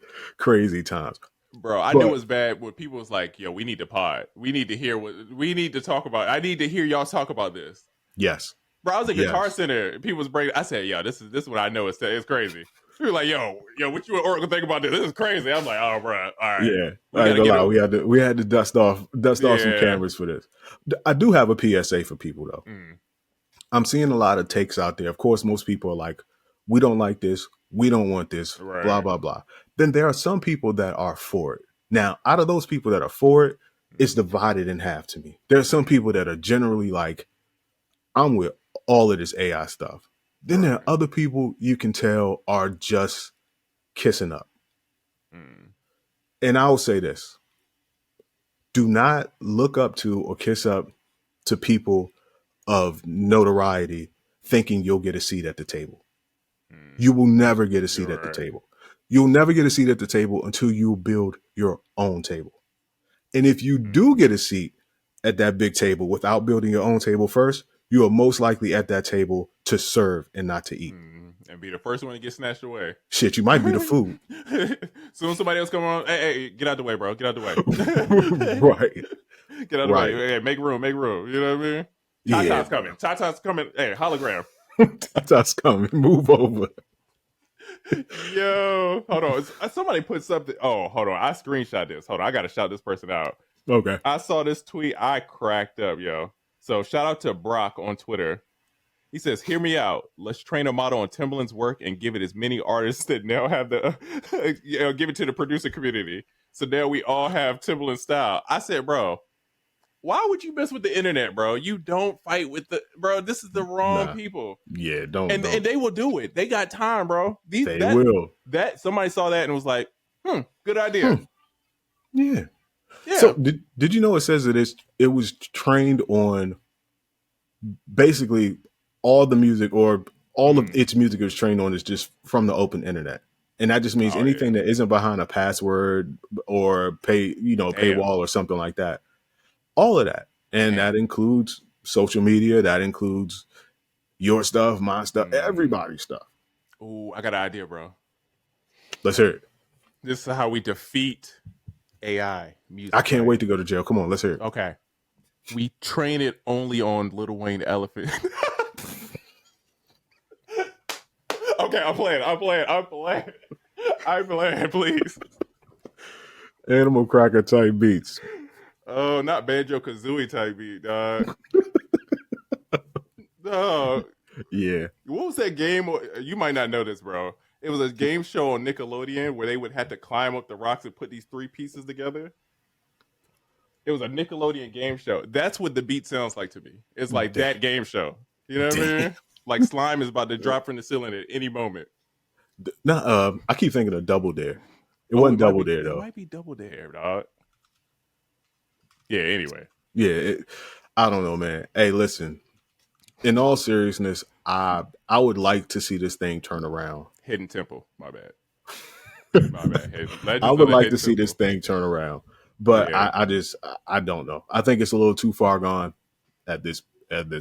times. Bro, I knew it was bad when people was like, yo, we need to pod. We need to hear we need to talk about. I need to hear y'all talk about this. Yes. Bro, I was at Guitar Center. People was breaking. I said, yo, this is what I know. It's crazy. People were like, yo, what you and Oracle think about this? This is crazy. I'm like, oh, bro, all right. Yeah. We had to dust off some cameras for this. I do have a PSA for people, though. I'm seeing a lot of takes out there. Of course, most people are like, we don't like this. We don't want this, blah, blah, blah. Then there are some people that are for it. Now, out of those people that are for it, it's divided in half to me. There are some people that are generally like, I'm with all of this AI stuff. Then there are other people you can tell are just kissing up. And I will say this. Do not look up to or kiss up to people of notoriety thinking you'll get a seat at the table. You will never get a seat at the table. You'll never get a seat at the table until you build your own table. And if you do get a seat at that big table without building your own table first, you are most likely at that table to serve and not to eat. And be the first one to get snatched away. Shit, you might be the food. Soon somebody else come on, hey, get out the way, bro. Get out the way. Right. Get out the way. Hey, make room. You know what I mean? Tata's coming. Tata's coming. Hey, hologram. Tata's coming. Move over. Yo, hold on. Somebody put something. Oh, hold on. I screenshot this. Hold on. I got to shout this person out. Okay. I saw this tweet. I cracked up, yo. So shout out to Brock on Twitter. He says, hear me out. Let's train a model on Timbaland's work and give it as many artists that now have the, give it to the producer community. So now we all have Timbaland style. I said, bro, Why would you mess with the internet, bro? You don't fight with the bro. This is the wrong people. Yeah, don't. And they will do it. They got time, bro. They will. That somebody saw that and was like, good idea. Yeah. So did you know it says that it was trained on basically all the music, or all of its music is trained on is just from the open internet. And that just means anything that isn't behind a password or paywall or something like that. All of that. And that includes social media. That includes your stuff, my stuff, everybody's stuff. Oh, I got an idea, bro. Let's hear it. This is how we defeat AI music. I can't wait to go to jail. Come on, let's hear it. Okay. We train it only on Lil Wayne the Elephant. Okay, I'm playing, please. Animal Cracker type beats. Oh, not Banjo Kazooie type beat, dog. No. Yeah. What was that game? You might not know this, bro. It was a game show on Nickelodeon where they would have to climb up the rocks and put these 3 pieces together. It was a Nickelodeon game show. That's what the beat sounds like to me. It's like that game show. You know what I mean? Like slime is about to drop from the ceiling at any moment. No, I keep thinking of Double Dare. It wasn't Double Dare, though. It might be Double Dare, dog. Yeah, anyway. Yeah, I don't know, man. Hey, listen. In all seriousness, I would like to see this thing turn around. Hidden Temple, my bad. My bad. I would like to see this thing turn around. But yeah. I don't know. I think it's a little too far gone at this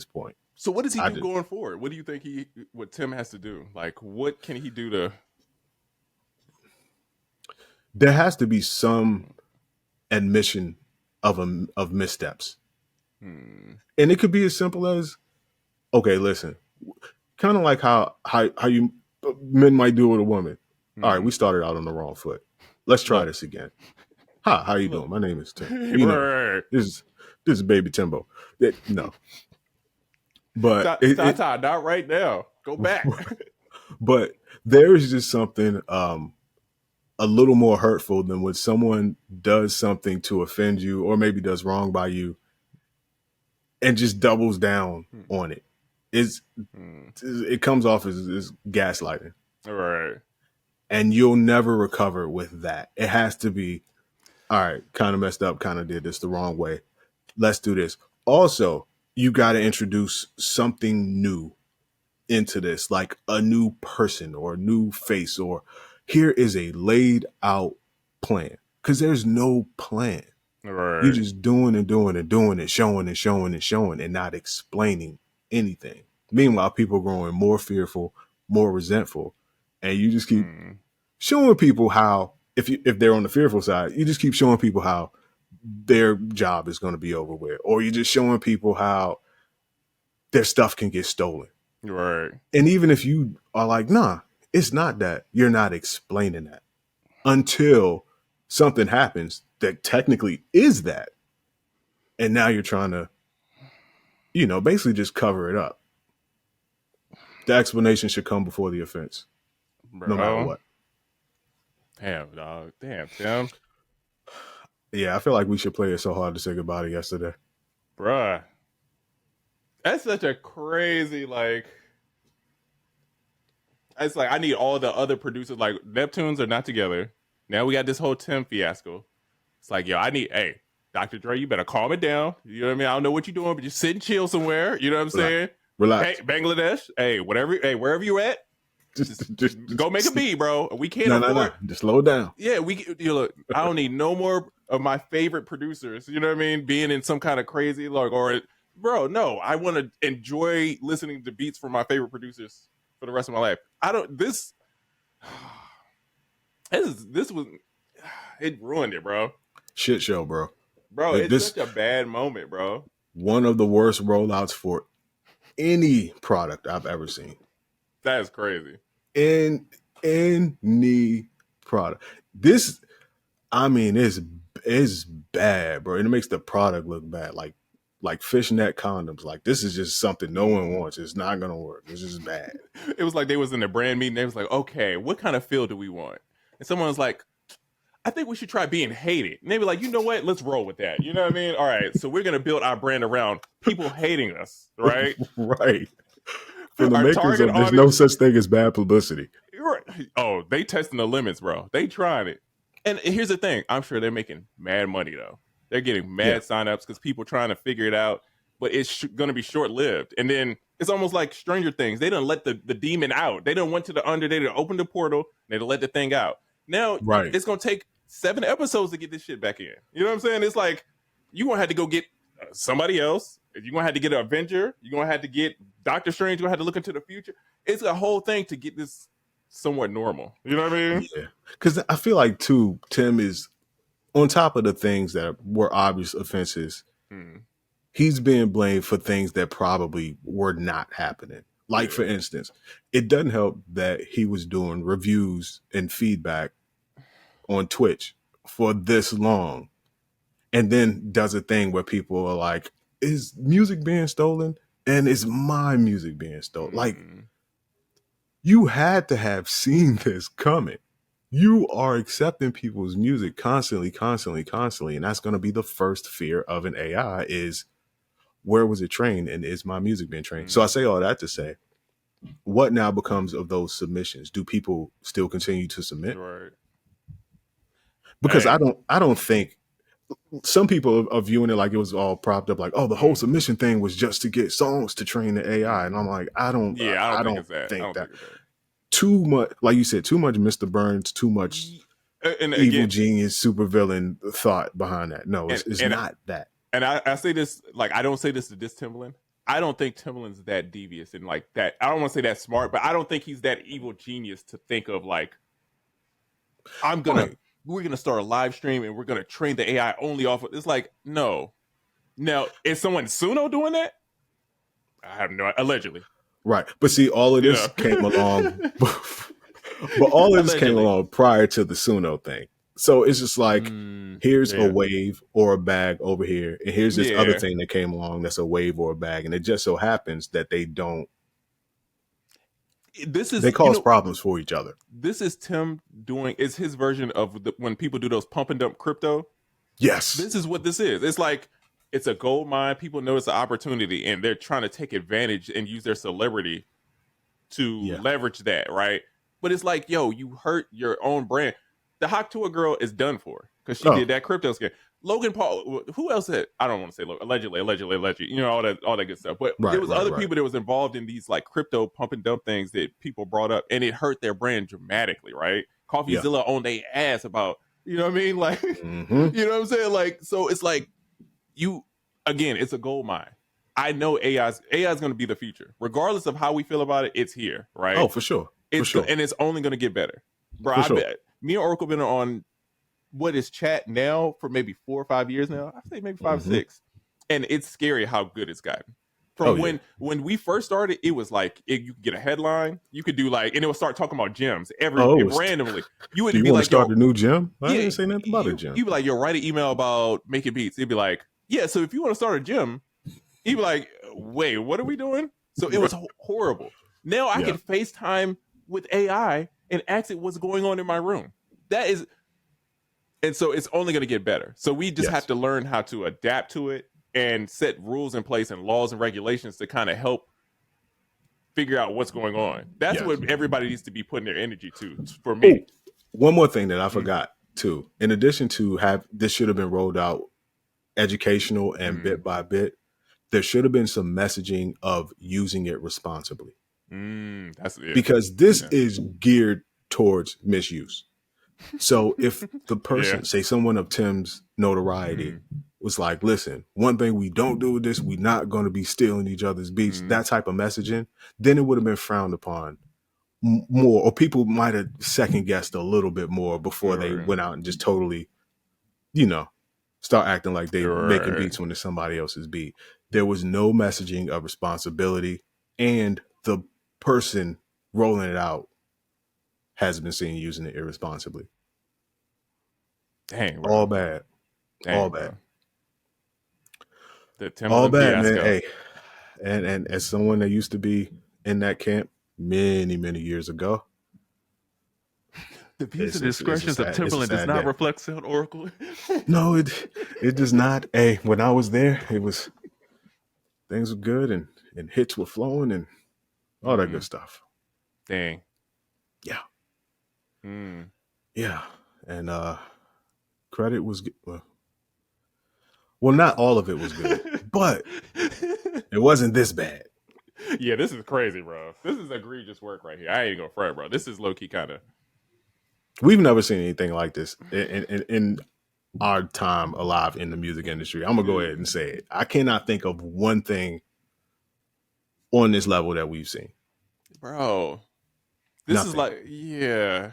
point. So what does he do going forward? What do you think what Tim has to do? Like, what can he do to? There has to be some admission of missteps, and it could be as simple as, okay, listen, kind of like how you men might do with a woman. All right, we started out on the wrong foot. Let's try this again. Hi, how you doing? My name is Tim. You know, this is Baby Timbo. No. But not right now. Go back. But there is just something a little more hurtful than when someone does something to offend you or maybe does wrong by you and just doubles down on it. It comes off as gaslighting. All right. And you'll never recover with that. It has to be, all right, kind of messed up, kind of did this the wrong way. Let's do this. Also, you got to introduce something new into this, like a new person or a new face, or here is a laid out plan. Because there's no plan. Right. You're just doing and doing and doing and showing and showing and showing and not explaining anything. Meanwhile, people are growing more fearful, more resentful. And you just keep showing people how, if they're on the fearful side, you just keep showing people how their job is going to be over with, or you're just showing people how their stuff can get stolen. Right. And even if you are like, nah, it's not that, you're not explaining that until something happens that technically is that. And now you're trying to, basically just cover it up. The explanation should come before the offense. Bro. No matter what. Damn, dog. Damn, Tim. Yeah, I feel like we should play It So Hard to Say Goodbye to Yesterday. Bruh. That's such a crazy, it's like I need all the other producers, like Neptunes are not together. Now we got this whole Tim fiasco. It's like, hey, Dr. Dre, you better calm it down. You know what I mean? I don't know what you're doing, but just sit and chill somewhere. You know what I'm saying? Relax. Hey, Bangladesh, wherever you at, just go make a beat, bro. We can't afford. No. Just slow down. Yeah, look, I don't need no more of my favorite producers, you know what I mean, being in some kind of crazy, bro, no. I want to enjoy listening to beats from my favorite producers for the rest of my life. This was, it ruined it, bro. Shit show, bro. Bro, it's such a bad moment, bro. One of the worst rollouts for any product I've ever seen. That is crazy. In any product. This, is bad, bro. And it makes the product look bad. Like fishnet condoms. Like, this is just something no one wants. It's not going to work. It's just bad. It was like they was in a brand meeting. They was like, okay, what kind of feel do we want? And someone was like, I think we should try being hated. Maybe like, you know what? Let's roll with that. You know what I mean? All right. So we're going to build our brand around people hating us, right? Right. From the Our makers target of there's audience, no such thing as bad publicity. Oh, they testing the limits, bro. They trying it. And here's the thing. I'm sure they're making mad money, though. They're getting mad signups because people trying to figure it out. But it's going to be short-lived. And then it's almost like Stranger Things. They done let the demon out. They done went to the under. They done opened the portal. They done let the thing out. Now, it's going to take 7 episodes to get this shit back in. You know what I'm saying? It's like, you're going to have to go get somebody else. You're going to have to get an Avenger. You're going to have to get Doctor Strange. You're going to have to look into the future. It's a whole thing to get this somewhat normal. You know what I mean? Yeah. Because I feel like, too, Tim is, on top of the things that were obvious offenses, he's being blamed for things that probably were not happening. Like, for instance, it doesn't help that he was doing reviews and feedback on Twitch for this long, and then does a thing where people are like, is music being stolen? And is my music being stolen? Like, you had to have seen this coming. You are accepting people's music constantly. And that's going to be the first fear of an AI is, where was it trained, and is my music being trained? So I say all that to say, what now becomes of those submissions? Do people still continue to submit? Right. Because I don't think, some people are viewing it like it was all propped up, like, oh, the whole submission thing was just to get songs to train the AI. And I'm like, I don't think that. Too much, like you said, too much Mr. Burns, too much evil genius, supervillain thought behind that. No, it's not that. And I say this, like, I don't say this to diss Timbaland. I don't think Timbaland's that devious and like that. I don't want to say that smart, but I don't think he's that evil genius to think of like, we're gonna start a live stream and we're gonna train the AI only off of. It's like, no. Now, is someone Suno doing that? I have no, allegedly. Right, but see, all of this came along, but all of this came along prior to the Suno thing. So it's just like, here's a wave or a bag over here, and here's this other thing that came along that's a wave or a bag, and it just so happens that they don't. They cause problems for each other. This is Tim doing. It's his version of when people do those pump and dump crypto. Yes, this is what this is. It's like, it's a gold mine. People know it's an opportunity, and they're trying to take advantage and use their celebrity to leverage that, right? But it's like, yo, you hurt your own brand. The Haktua girl is done for because she did that crypto scam. Logan Paul, who else said? I don't want to say Logan, allegedly, you know, all that good stuff. But there was other people that was involved in these like crypto pump and dump things that people brought up, and it hurt their brand dramatically, right? CoffeeZilla on their ass about, you know what I mean? Like, you know what I'm saying? Like, so it's like, it's a gold mine. I know AI's going to be the future, regardless of how we feel about it. It's here, right? Oh, for sure, and it's only going to get better, bro. I bet me and Oracle been on what is chat now for maybe 4 or 5 years now. I say maybe 5 or 6, and it's scary how good it's gotten. From when we first started, it was like you could get a headline, you could do like, and it would start talking about gyms randomly. You would be like, start a new gym? I didn't say nothing about a gym. You'd be like, yo, write an email about making beats. It'd be like, yeah, so if you want to start a gym, he'd be like, wait, what are we doing? So it was horrible. Now I can FaceTime with AI and ask it what's going on in my room. And so it's only going to get better. So we just have to learn how to adapt to it and set rules in place and laws and regulations to kind of help figure out what's going on. That's what everybody needs to be putting their energy to, for me. Oh, one more thing that I forgot too. In addition to this should have been rolled out educational and bit by bit, there should have been some messaging of using it responsibly. That's it. Because this is geared towards misuse. So if the person, say someone of Tim's notoriety, was like, listen, one thing we don't do with this, we're not going to be stealing each other's beats, that type of messaging, then it would have been frowned upon more, or people might have second guessed a little bit more before they went out and just totally, start acting like they're making beats when it's somebody else's beat. There was no messaging of responsibility, and the person rolling it out has been seen using it irresponsibly. Dang, bro. All bad. All bad. All bad, man. Hey, and as someone that used to be in that camp many, many years ago, The views and discretions of Timbaland does not reflect Sound Oracle. No, it does not. Hey, when I was there, things were good and hits were flowing and all that good stuff. Dang. Yeah. Yeah. And credit was good. Well, not all of it was good, but it wasn't this bad. Yeah, this is crazy, bro. This is egregious work right here. I ain't gonna front, bro. This is low key kind of. We've never seen anything like this in our time alive in the music industry. I'm gonna go ahead and say it. I cannot think of one thing on this level that we've seen, bro. This Nothing. Is like, yeah.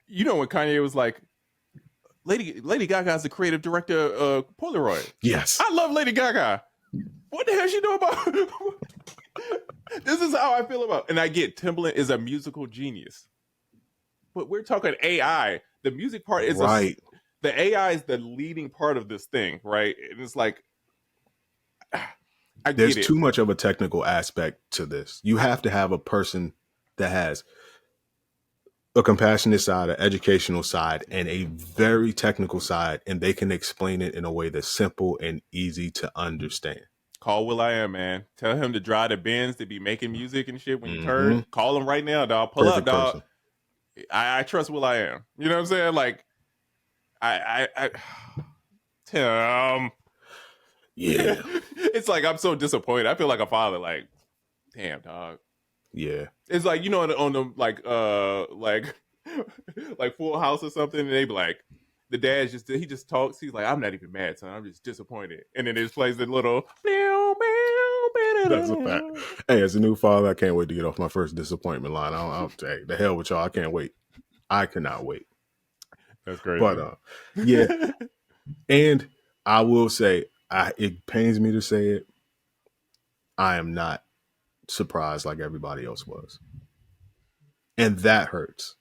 You know when Kanye was like, Lady Gaga's the creative director of Polaroid. Yes, I love Lady Gaga. What the hell she know about? This is how I feel about. And I get Timbaland is a musical genius, but we're talking AI. The music part is right. The AI is the leading part of this thing, right? And it's like, there's too much of a technical aspect to this. You have to have a person that has a compassionate side, an educational side, and a very technical side, and they can explain it in a way that's simple and easy to understand. Call Will.i.am, man. Tell him to drive the Benz to be making music and shit when you turn. Call him right now, dog. Pull Perfect up, dog. I trust Will.i.am. You know what I'm saying? Like, I Tim. Yeah. It's like I'm so disappointed. I feel like a father. Like, damn, dog. Yeah. It's like, you know, on the like Full House or something, and they be like, the dad he just talks. He's like, I'm not even mad, son. I'm just disappointed. And then it just plays the little. That's a fact. Hey, as a new father, I can't wait to get off my first disappointment line. I'll hey, the hell with y'all. I can't wait. I cannot wait. That's crazy. But yeah, and I will say, it pains me to say it, I am not surprised like everybody else was, and that hurts.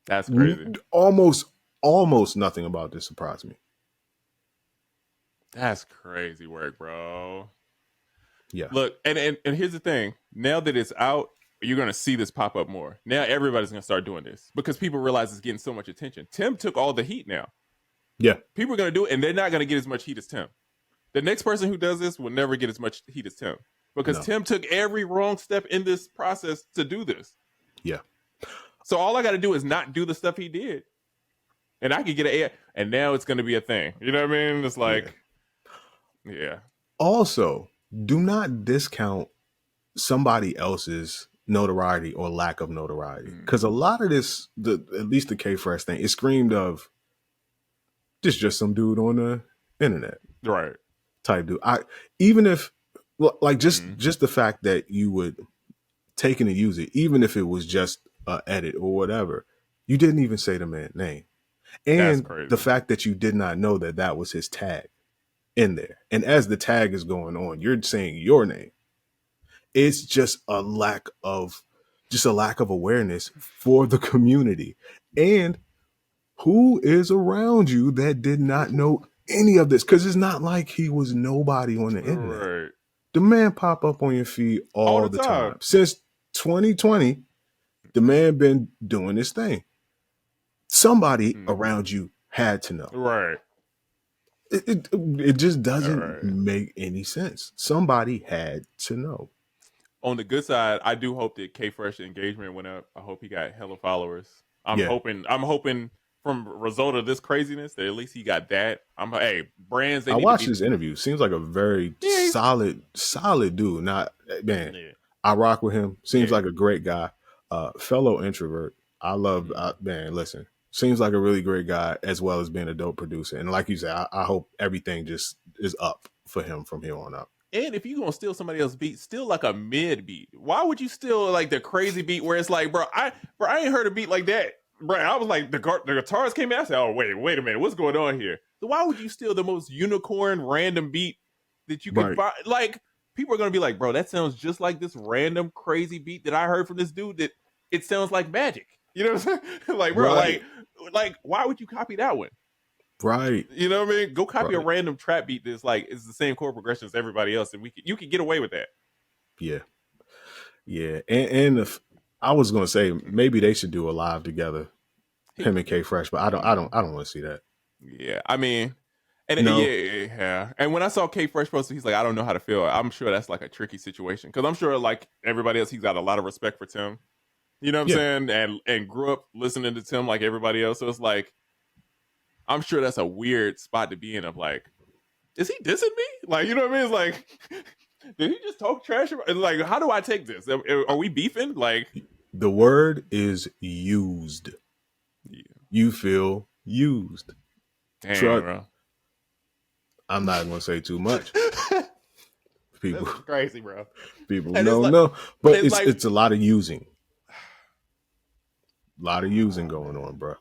That's crazy. Almost nothing about this surprised me. That's crazy work, bro. Yeah. Look, and here's the thing. Now that it's out, you're going to see this pop up more. Now everybody's going to start doing this because people realize it's getting so much attention. Tim took all the heat now. Yeah. People are going to do it, and they're not going to get as much heat as Tim. The next person who does this will never get as much heat as Tim because Tim took every wrong step in this process to do this. Yeah. So all I got to do is not do the stuff he did, and I could get an AI, and now it's going to be a thing. You know what I mean? It's like, yeah. Also, do not discount somebody else's notoriety or lack of notoriety, because a lot of this, at least the K-Fresh thing, it screamed of just some dude on the internet, right? Type dude. Even if, like, just the fact that you would take and use it, even if it was just an edit or whatever, you didn't even say the man's name, and the fact that you did not know that was his tag in there, and as the tag is going on, you're saying your name. It's just a lack of awareness for the community. And who is around you that did not know any of this? Because it's not like he was nobody on the internet. Right. The man pop up on your feed all the time. Since 2020, the man been doing this thing. Somebody around you had to know. Right. It just doesn't make any sense. Somebody had to know. On the good side, I do hope that K-Fresh engagement went up. I hope he got hella followers. I'm hoping from a result of this craziness that at least he got that. Brands. I watched his interview. Seems like a very solid dude. I rock with him. Seems like a great guy. Fellow introvert. I love. Listen. Seems like a really great guy, as well as being a dope producer. And like you said, I hope everything just is up for him from here on up. And if you're going to steal somebody else's beat, steal like a mid beat. Why would you steal like the crazy beat where it's like, bro, I ain't heard a beat like that. Bro, I was like, the guitars came in. I said, oh, wait a minute. What's going on here? So why would you steal the most unicorn random beat that you can find? Like, people are going to be like, bro, that sounds just like this random crazy beat that I heard from this dude that it sounds like magic. You know what I'm saying? Like, bro, like, why would you copy that one? Right. You know what I mean? Go copy a random trap beat that's like, it's the same chord progression as everybody else, and you can get away with that. Yeah. Yeah. And if I was going to say, maybe they should do a live together him and K Fresh, but I don't want to see that. Yeah, I mean, and No. yeah. And when I saw K Fresh post, he's like, I don't know how to feel. I'm sure that's like a tricky situation because I'm sure like everybody else, he's got a lot of respect for Tim. You know what I'm saying? And grew up listening to Tim like everybody else. So it's like, I'm sure that's a weird spot to be in. Of like, is he dissing me? Like, you know what I mean? It's like, did he just talk trash? Like, how do I take this? Are we beefing? Like, the word is used. Yeah. You feel used. Damn, bro. I'm not going to say too much. People, this is crazy, bro. People no, but it's a lot of using. A lot of using going on, bro.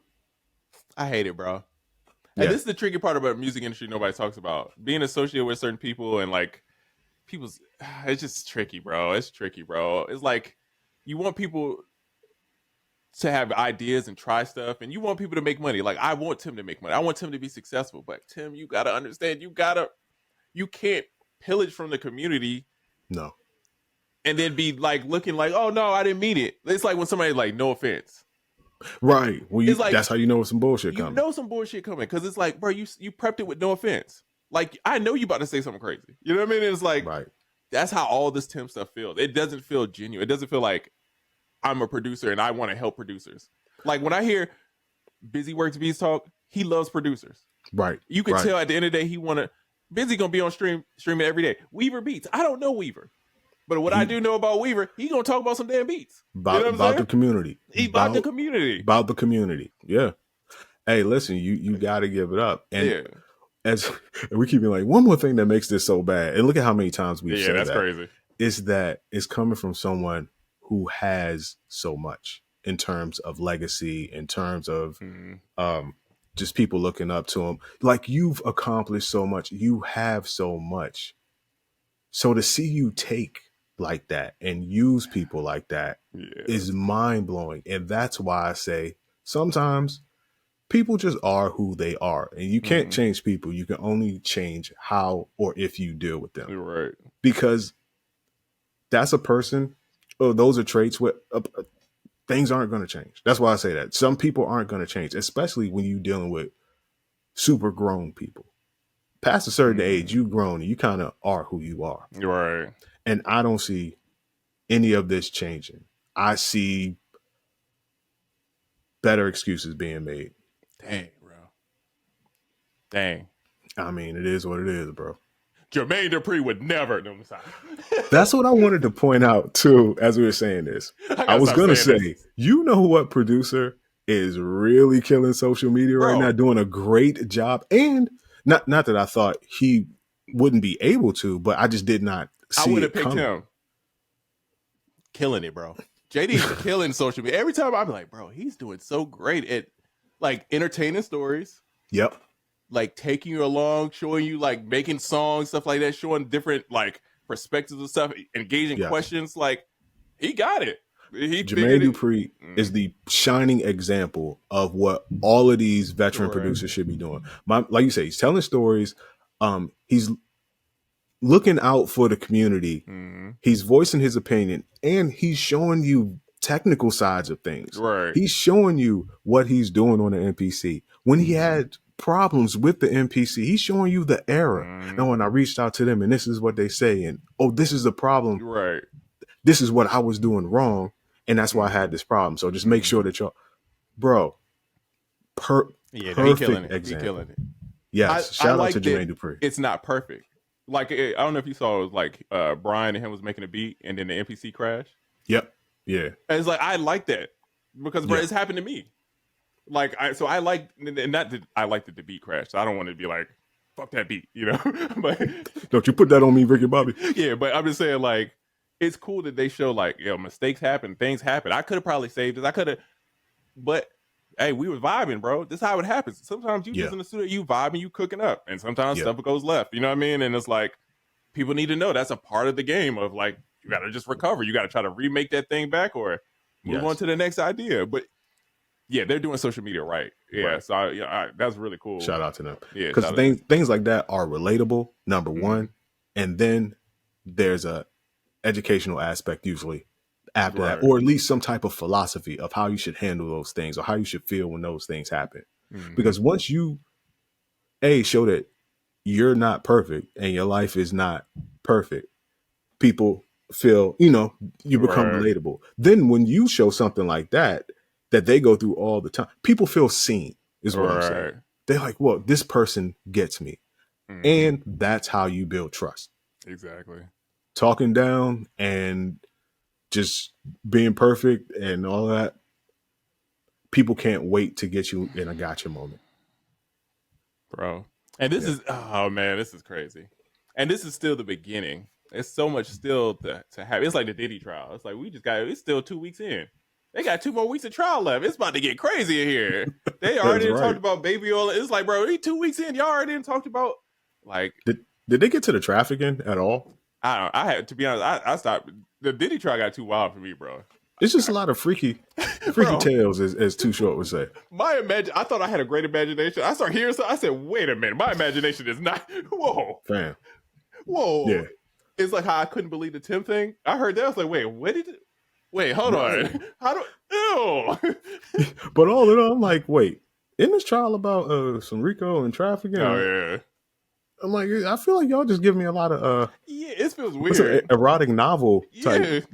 I hate it, bro. And this is the tricky part about the music industry nobody talks about. Being associated with certain people and like it's just tricky, bro. It's tricky, bro. It's like you want people to have ideas and try stuff, and you want people to make money. Like I want Tim to make money. I want Tim to be successful. But Tim, you gotta understand, you can't pillage from the community. No. And then be like looking like, oh no, I didn't mean it. It's like when somebody like, no offense. Right. Well, it's like, that's how you know some bullshit coming. You know some bullshit coming because it's like, bro, you prepped it with no offense. Like I know you about to say something crazy. You know what I mean? It's like, right. That's how all this Tim stuff feels. It doesn't feel genuine. It doesn't feel like I'm a producer and I want to help producers. Like when I hear Busy Works Beats talk, he loves producers. Right. You can tell at the end of the day he Busy gonna be on streaming every day. Weaver beats. I don't know Weaver. But what I do know about Weaver, he gonna talk about some damn beats. About the community. About the community. About the community. Yeah. Hey, listen, you gotta give it up. And as we keep being like, one more thing that makes this so bad, and look at how many times we've said that's crazy. Is that it's coming from someone who has so much in terms of legacy, in terms of just people looking up to him. Like you've accomplished so much. You have so much. So to see you take like that and use people like that is mind blowing. And that's why I say sometimes people just are who they are, and you can't change people. You can only change how or if you deal with them. Right. Because that's a person. Oh, those are traits where things aren't going to change. That's why I say that. Some people aren't going to change, especially when you're dealing with super grown people. Past a certain age, you've grown and you kind of are who you are. Right. And I don't see any of this changing. I see better excuses being made. Dang, bro. Dang. I mean, it is what it is, bro. Jermaine Dupri would never. No, I'm sorry. That's what I wanted to point out, too, as we were saying this. I was going to say, you know what producer is really killing social media right now, doing a great job? And not that I thought he wouldn't be able to, but I just did not see it. I would have picked him. Killing it, bro. JD's killing social media. Every time I'm like, bro, he's doing so great at like entertaining stories. Yep. Like taking you along, showing you like making songs, stuff like that, showing different like perspectives of stuff, engaging questions. Like he got it. Jermaine Dupri is the shining example of what all of these veteran producers should be doing. Like you say, he's telling stories. He's looking out for the community. He's voicing his opinion, and he's showing you technical sides of things. Right. He's showing you what he's doing on the MPC. When he had problems with the MPC, he's showing you the error. No, and I reached out to them, and this is what they say, and this is the problem. Right. This is what I was doing wrong, and that's why I had this problem. So just make sure that y'all, bro. Perfect example. He's killing it. Yes, shout out to Jermaine Dupri. It's not perfect. Like I don't know if you saw, it was like Brian and him was making a beat, and then the MPC crashed. Yep. Yeah. And it's like I like that because bro, it's happened to me. Like I like, and not that I like that the beat crashed. So I don't want to be like, fuck that beat, you know. But don't you put that on me, Ricky Bobby? Yeah, but I'm just saying, like, it's cool that they show like, mistakes happen, things happen. I could have probably saved this. But hey, we were vibing, bro. This is how it happens. Sometimes you just in the studio, you vibing, you cooking up, and sometimes stuff goes left. You know what I mean? And it's like people need to know that's a part of the game of like you got to just recover. You got to try to remake that thing back or move on to the next idea. But yeah, they're doing social media right. Yeah, right. So that's really cool. Shout out to them. Yeah, because things like that are relatable. Number one, and then there's a educational aspect usually after that, or at least some type of philosophy of how you should handle those things or how you should feel when those things happen. Because once you show that you're not perfect and your life is not perfect, people feel, you become relatable. Then when you show something like that they go through all the time, people feel seen, is what I'm saying. They're like, well, this person gets me. And that's how you build trust. Exactly. Talking down and just being perfect and all that, people can't wait to get you in a gotcha moment. Bro. And this is, oh man, this is crazy. And this is still the beginning. There's so much still to have. It's like the Diddy trial. It's like, it's still 2 weeks in. They got 2 more weeks of trial left. It's about to get crazy in here. They already talked about baby oil. It's like, bro, 2 weeks in, y'all already talked about, like. Did they get to the trafficking at all? I don't know. I had to be honest. I stopped. The Diddy trial got too wild for me, bro. It's just a lot of freaky tales, as Too Short would say. I thought I had a great imagination. I started hearing something. I said, wait a minute. My imagination is not. Whoa. Fam. Whoa. Yeah. It's like how I couldn't believe the Tim thing. I heard that. I was like, wait, hold on. Ew. But all in all, I'm like, wait, isn't this trial about some RICO and trafficking? Oh, yeah. I'm like, I feel like y'all just give me a lot of it feels weird. Erotic novel type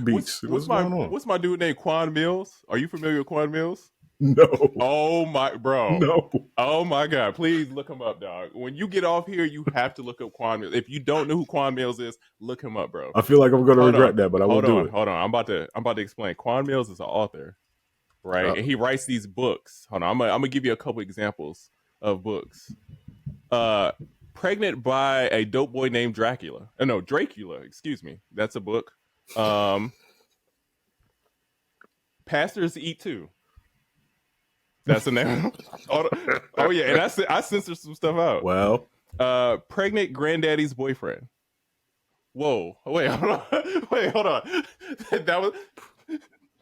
beats. What's going on? What's my dude named Quan Mills? Are you familiar with Quan Mills? No. Oh my bro. No. Oh my God. Please look him up, dog. When you get off here, you have to look up Quan Mills. If you don't know who Quan Mills is, look him up, bro. I feel like I'm gonna regret that, but I won't do it. Hold on. I'm about to explain. Quan Mills is an author, right? And he writes these books. Hold on, I'm gonna give you a couple examples of books. Pregnant by a dope boy named Dracula. No, Dracula, excuse me. That's a book. Pastors Eat Too. That's the name. Oh yeah, and I censored some stuff out. Well, Pregnant Granddaddy's Boyfriend. Whoa! Wait, hold on. That was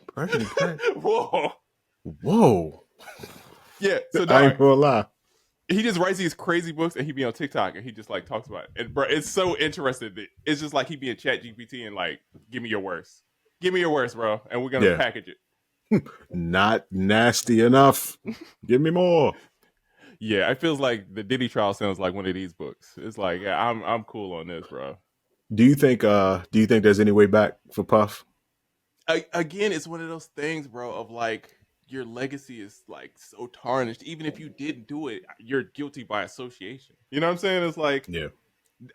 pregnant. Whoa! Yeah. So I ain't gonna lie. He just writes these crazy books and he be on TikTok and he just like talks about it. And bro, it's so interesting. It's just like he be in Chat GPT and like, give me your worst, bro, and we're gonna package it. Not nasty enough. Give me more. Yeah, it feels like the Diddy trial sounds like one of these books. It's like, yeah, I'm cool on this, bro. Do you think there's any way back for Puff? Again, it's one of those things, bro, of like your legacy is like so tarnished. Even if you didn't do it, you're guilty by association. You know what I'm saying? It's like, yeah.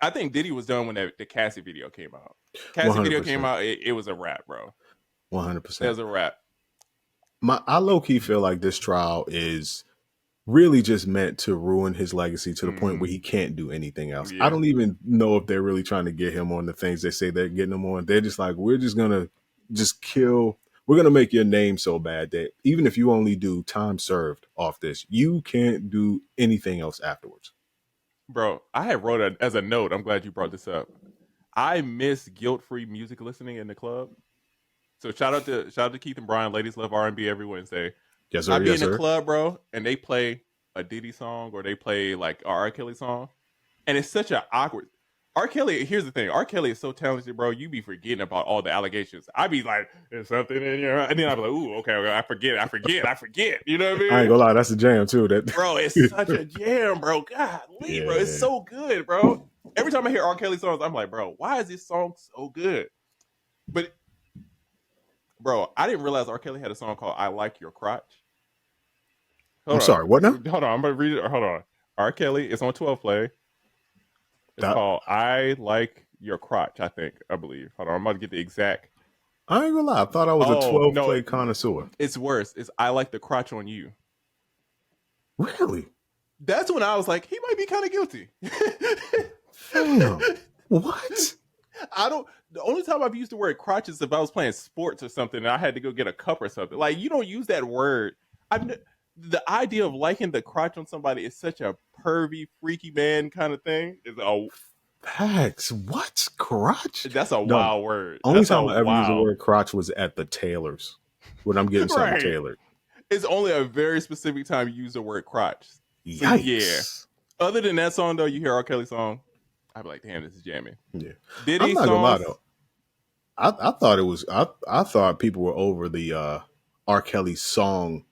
I think Diddy was done when the Cassie video came out. Cassie 100%. Video came out, it was a wrap, bro. 100%. It was a wrap. I low-key feel like this trial is really just meant to ruin his legacy to the point where he can't do anything else. Yeah. I don't even know if they're really trying to get him on the things they say they're getting him on. They're just like, we're just going to we're going to make your name so bad that even if you only do time served off this, you can't do anything else afterwards. Bro, I had wrote as a note, I'm glad you brought this up. I miss guilt-free music listening in the club. So shout out to Keith and Brian. Ladies love R&B every Wednesday. Yes, sir. I be in the club, bro, and they play a Diddy song or they play like a R. Kelly song, and it's such an awkward. R. Kelly. Here's the thing: R. Kelly is so talented, bro. You be forgetting about all the allegations. I be like, "There's something in your," and then I be like, "Ooh, okay, I forget." You know what I mean? I ain't gonna lie, that's a jam too. Bro, it's such a jam, bro. Golly, bro, it's so good, bro. Every time I hear R. Kelly songs, I'm like, bro, why is this song so good? But bro, I didn't realize R. Kelly had a song called "I Like Your Crotch." I'm sorry, what now? Hold on, I'm gonna read it. Hold on. R. Kelly, it's on 12 Play. It's called "I Like Your Crotch," I believe. Hold on, I'm about to get the exact. I ain't gonna lie, I thought I was a 12 play connoisseur. It's worse. It's "I Like the Crotch on You." Really? That's when I was like, he might be kind of guilty. Damn. What? The only time I've used the word crotch is if I was playing sports or something and I had to go get a cup or something. Like, you don't use that word. The idea of liking the crotch on somebody is such a pervy, freaky man kind of thing. Facts. What? Crotch? That's a wild word. Only time I ever used the word crotch was at the tailor's when I'm getting something tailored. It's only a very specific time you use the word crotch. Yikes. Yeah. Other than that song, though, you hear R. Kelly song, I'd be like, damn, this is jamming. Yeah. Diddy I'm not gonna lie, though. I thought it was. I thought people were over the R. Kelly song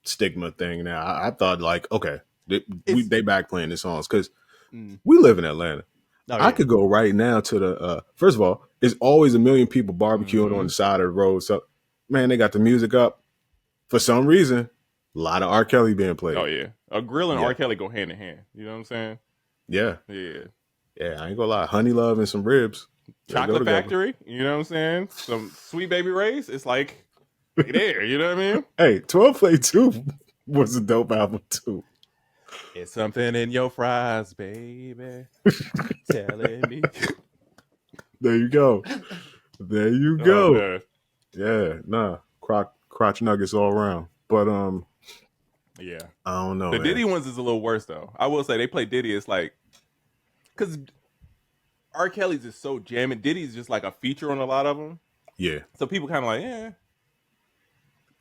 stigma thing. Now I thought like, okay, they back playing the songs because we live in Atlanta. Oh, I could go right now to the first of all, there's always a million people barbecuing on the side of the road. So man, they got the music up. For some reason, a lot of R. Kelly being played. Oh yeah, a grill and R. Kelly go hand in hand. You know what I'm saying? Yeah. I ain't gonna lie, Honey Love and some ribs. Chocolate Factory. You know what I'm saying? Some Sweet Baby Ray's. It's like there. You know what I mean? Hey, 12 Play 2 was a dope album too. It's something in your fries, baby. Telling me. There you go. There you go. Yeah, nah. Crotch nuggets all around. But yeah. I don't know. The Diddy ones is a little worse though. I will say they play Diddy. It's like because R. Kelly's is so jamming. Diddy's just like a feature on a lot of them. Yeah. So people kind of like,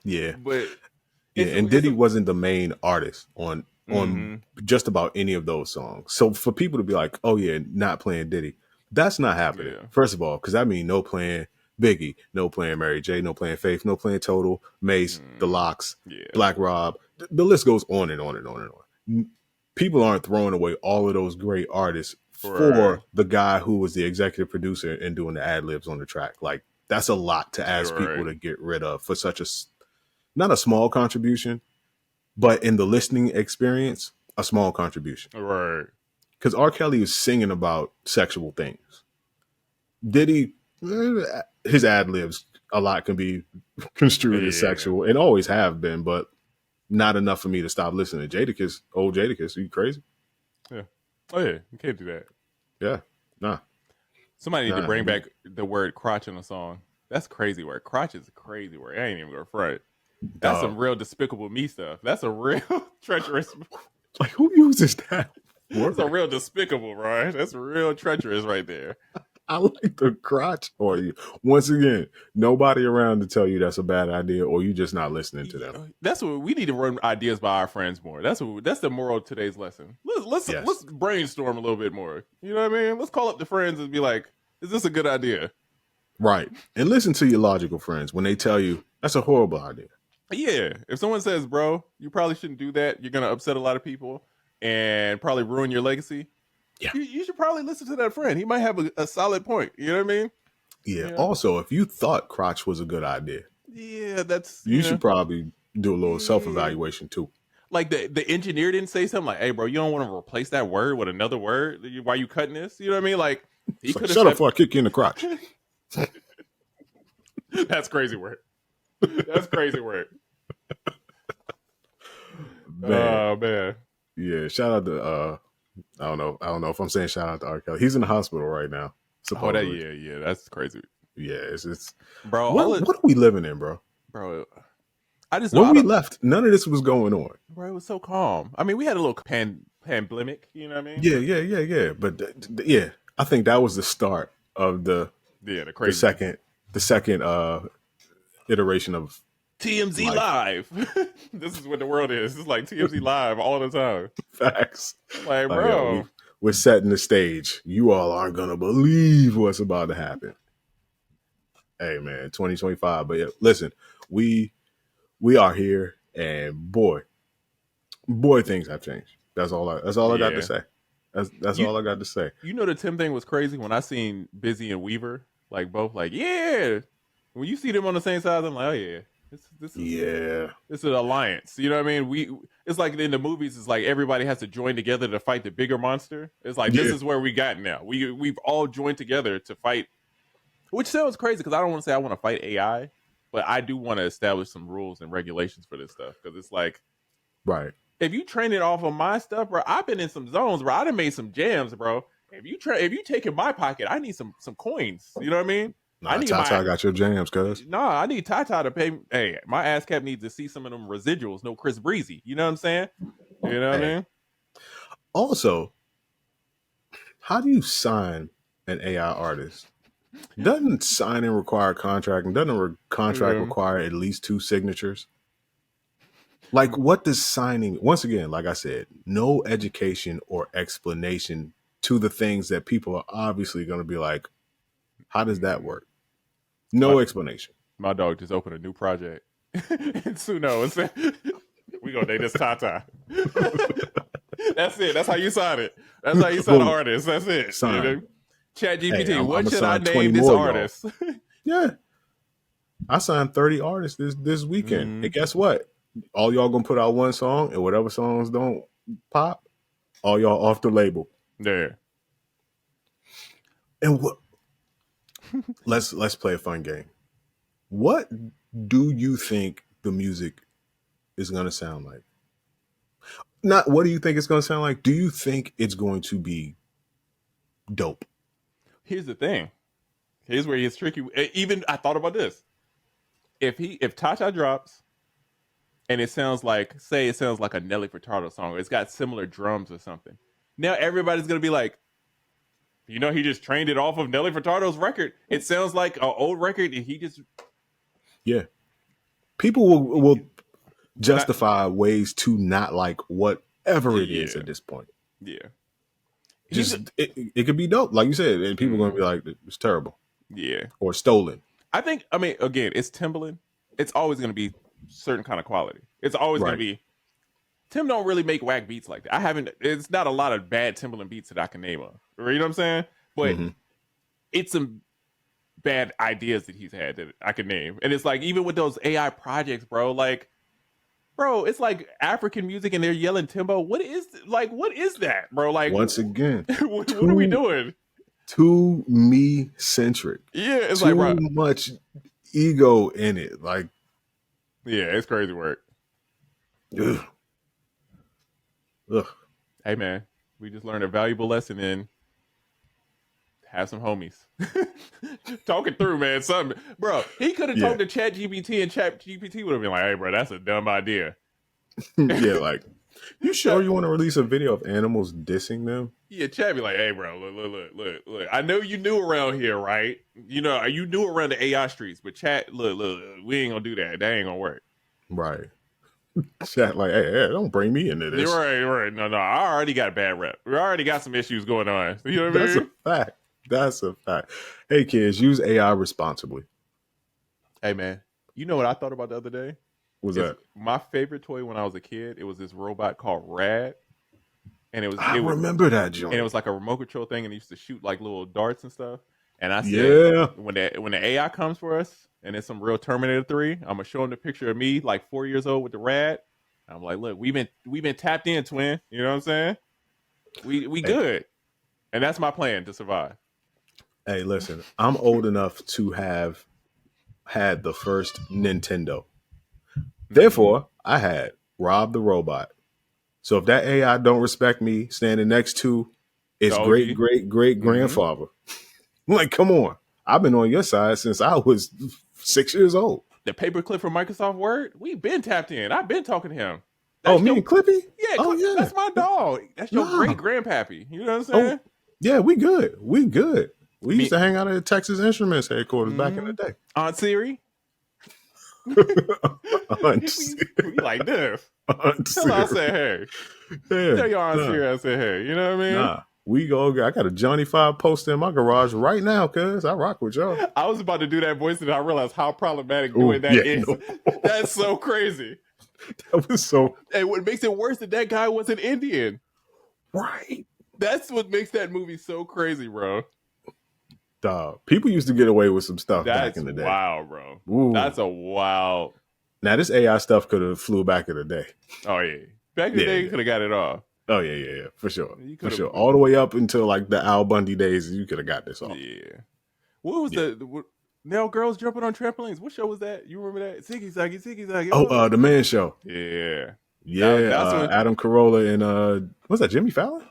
yeah. But and Diddy wasn't the main artist on just about any of those songs. So for people to be like, oh yeah, not playing Diddy, that's not happening. Yeah. First of all, because I mean, no playing Biggie, no playing Mary J, no playing Faith, no playing Total, Mace, The Lox, Black Rob. The list goes on and on and on and on. People aren't throwing away all of those great artists for the guy who was the executive producer and doing the ad libs on the track. Like that's a lot to ask people to get rid of for such a not a small contribution, but in the listening experience, a small contribution. Right. Because R. Kelly is singing about sexual things. Diddy, his ad libs, a lot can be construed as sexual and always have been, but not enough for me to stop listening to Jadakiss. Old Jadakiss, are you crazy? Yeah. Oh yeah, you can't do that. Yeah. Nah. Somebody need to bring back the word crotch in a song. That's a crazy word. Crotch is a crazy word. I ain't even gonna front. That's some real Despicable Me stuff. That's a real treacherous. Like who uses that? That's a real despicable, right? That's real treacherous right there. I like the crotch for you. Once again, nobody around to tell you that's a bad idea, or you just not listening to them. That's what we need to run ideas by our friends more. That's the moral of today's lesson. Let's brainstorm a little bit more. You know what I mean? Let's call up the friends and be like, "Is this a good idea?" Right, and listen to your logical friends when they tell you that's a horrible idea. Yeah, if someone says, "Bro, you probably shouldn't do that. You're gonna upset a lot of people and probably ruin your legacy." Yeah, you should probably listen to that friend. He might have a solid point. You know what I mean? Yeah. Also, if you thought crotch was a good idea, you should probably do a little self-evaluation too. Like the engineer didn't say something like, "Hey, bro, you don't want to replace that word with another word? Why are you cutting this?" You know what I mean? Like he could shut up before I kick you in the crotch. That's crazy word. That's crazy word. Man. Yeah. Shout out to I don't know if I'm saying shout out to R. Kelly. He's in the hospital right now. Supposedly. That's crazy. Yeah, it's bro. What are we living in, bro? Bro, I just when we left, none of this was going on. Bro, it was so calm. I mean, we had a little pandemic. You know what I mean? Yeah. But I think that was the start of the crazy. The second iteration of TMZ Live. This is what the world is. It's like TMZ Live all the time. Facts. Like, bro. Yeah, we're setting the stage. You all aren't going to believe what's about to happen. Hey, man, 2025. But yeah, listen, we are here, and boy, things have changed. That's all I got to say. That's all I got to say. You know, the Tim thing was crazy when I seen Busy and Weaver, like both like, yeah. When you see them on the same side, I'm like, oh yeah. This is an alliance. You know what I mean? It's like in the movies, it's like everybody has to join together to fight the bigger monster. It's like this is where we got now. We've all joined together to fight, which sounds crazy because I don't want to say I want to fight AI, but I do want to establish some rules and regulations for this stuff because it's like, right. If you train it off of my stuff, bro, I've been in some zones, bro. I done made some jams, bro. If you take in my pocket, I need some coins. You know what I mean? Nah, Tata got your jams, cuz. Nah, I need Tata to pay. Hey, my ass cap needs to see some of them residuals. No Chris Breezy. You know what I'm saying? You know what I mean? Also, how do you sign an AI artist? Doesn't signing require a contract? And doesn't a contract require at least 2 signatures? Like, what does signing? Once again, like I said, no education or explanation to the things that people are obviously going to be like, how does that work? No explanation. My dog just opened a new project. And Suno said, we gonna name this Tata. That's it. That's how you sign it. That's how you sign an artist. That's it. Sign. You know? Chat GPT, hey, what should I name this artist? Yeah. I signed 30 artists this weekend. And guess what? All y'all gonna put out one song, and whatever songs don't pop, all y'all off the label. Yeah. And what let's play a fun game. What do you think the music is gonna sound like? Not what do you think it's gonna sound like? Do you think it's going to be dope? Here's the thing. Here's where he gets tricky. Even I thought about this. If Tata drops and it sounds like a Nelly Furtado song, or it's got similar drums or something, now everybody's gonna be like, he just trained it off of Nelly Furtado's record. It sounds like an old record, and he just people will justify ways to not like whatever it is at this point. Yeah, it could be dope, like you said, and people are gonna be like, it's terrible. Yeah, or stolen. Again, it's Timbaland. It's always going to be certain kind of quality. It's always going to be. Tim don't really make whack beats like that. It's not a lot of bad Timbaland beats that I can name of. You know what I'm saying? But it's some bad ideas that he's had that I can name. And it's like, even with those AI projects, bro, it's like African music and they're yelling Timbo. What is that, bro? Like, once again, what are we doing? Too me centric. Yeah, it's too like, bro, much ego in it. Like, yeah, it's crazy work. Ugh. Hey man, we just learned a valuable lesson in have some homies. Talking through, man. Something, bro. He could have talked to Chat GPT, and Chat GPT would have been like, "Hey, bro, that's a dumb idea." Yeah, like, you sure you want to release a video of animals dissing them? Yeah, Chat be like, "Hey, bro, look. I know you new around here, right? You new around the AI streets, but Chat, look, we ain't gonna do that. That ain't gonna work." Right. Chat like, hey, don't bring me into this. Right. No, I already got a bad rep. We already got some issues going on. You know what I mean? That's a fact. Hey, kids, use AI responsibly. Hey, man, you know what I thought about the other day? What's that? My favorite toy when I was a kid, it was this robot called Rad. And I remember that joint. And it was like a remote control thing, and it used to shoot like little darts and stuff. And I said, when the AI comes for us, and it's some real Terminator 3, I'm gonna show him the picture of me, like 4 years old with the Rad. I'm like, look, we've been tapped in, twin. You know what I'm saying? We good, and that's my plan to survive. Hey, listen, I'm old enough to have had the first Nintendo. Therefore, I had Rob the Robot. So if that AI don't respect me standing next to its great grandfather, like, come on. I've been on your side since I was 6 years old. The paperclip from Microsoft Word, we've been tapped in. I've been talking to him. Me and Clippy? Yeah, that's my dog. That's your great grandpappy. You know what I'm saying? Yeah, we good. We used to hang out at Texas Instruments headquarters back in the day. Aunt Siri? Aunt Siri. We like this. Aunt Tell her I said hey. Yeah, tell your Aunt Siri I said hey. You know what I mean? Nah. I got a Johnny 5 poster in my garage right now, cuz I rock with y'all. I was about to do that voice and I realized how problematic doing that is. No. That's so crazy. That was so. And what makes it worse that guy was an Indian. Right. That's what makes that movie so crazy, bro. Dog. People used to get away with some stuff back in the day. That's wild, bro. Ooh. That's a wild. Now, this AI stuff could have flew back in the day. Oh, yeah. Back in the day, you could have got it off. Oh, yeah. For sure. All the way up until like the Al Bundy days, you could have got this off. Yeah. What was the now girls jumping on trampolines? What show was that? You remember that? Ziggy Zaggy. Oh, The Man Show. Yeah. Yeah. Adam Carolla and was that Jimmy Fallon?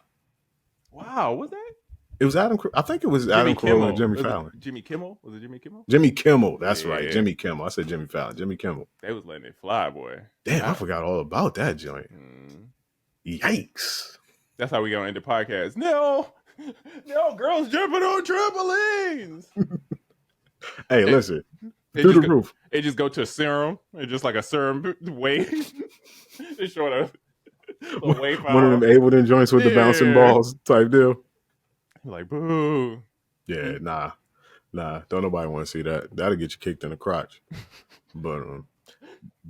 Wow, was that? It was Adam. I think it was Adam Carolla and Jimmy Fallon. Jimmy Kimmel? Was it Jimmy Kimmel? Jimmy Kimmel. That's right. Jimmy Kimmel. I said Jimmy Fallon. Jimmy Kimmel. They was letting it fly, boy. Damn, I forgot all about that joint. Yikes. That's how we gonna end the podcast. No, girls jumping on trampolines. Hey, listen. Through the roof. It just go to a serum. It's just like a serum wave. It's showing a wave. One of them Ableton joints with the bouncing balls type deal. Like, boo. Yeah, nah. Nah, don't nobody want to see that. That'll get you kicked in the crotch. But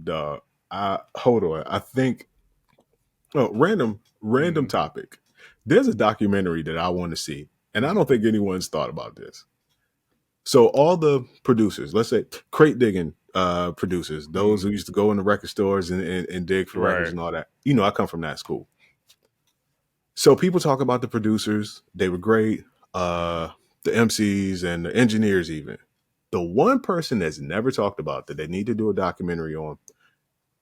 dog, hold on. I think random topic. There's a documentary that I want to see, and I don't think anyone's thought about this. So all the producers, let's say crate digging producers, those who used to go in the record stores and dig for records and all that. You know, I come from that school. So people talk about the producers. They were great. The MCs and the engineers even. The one person that's never talked about that they need to do a documentary on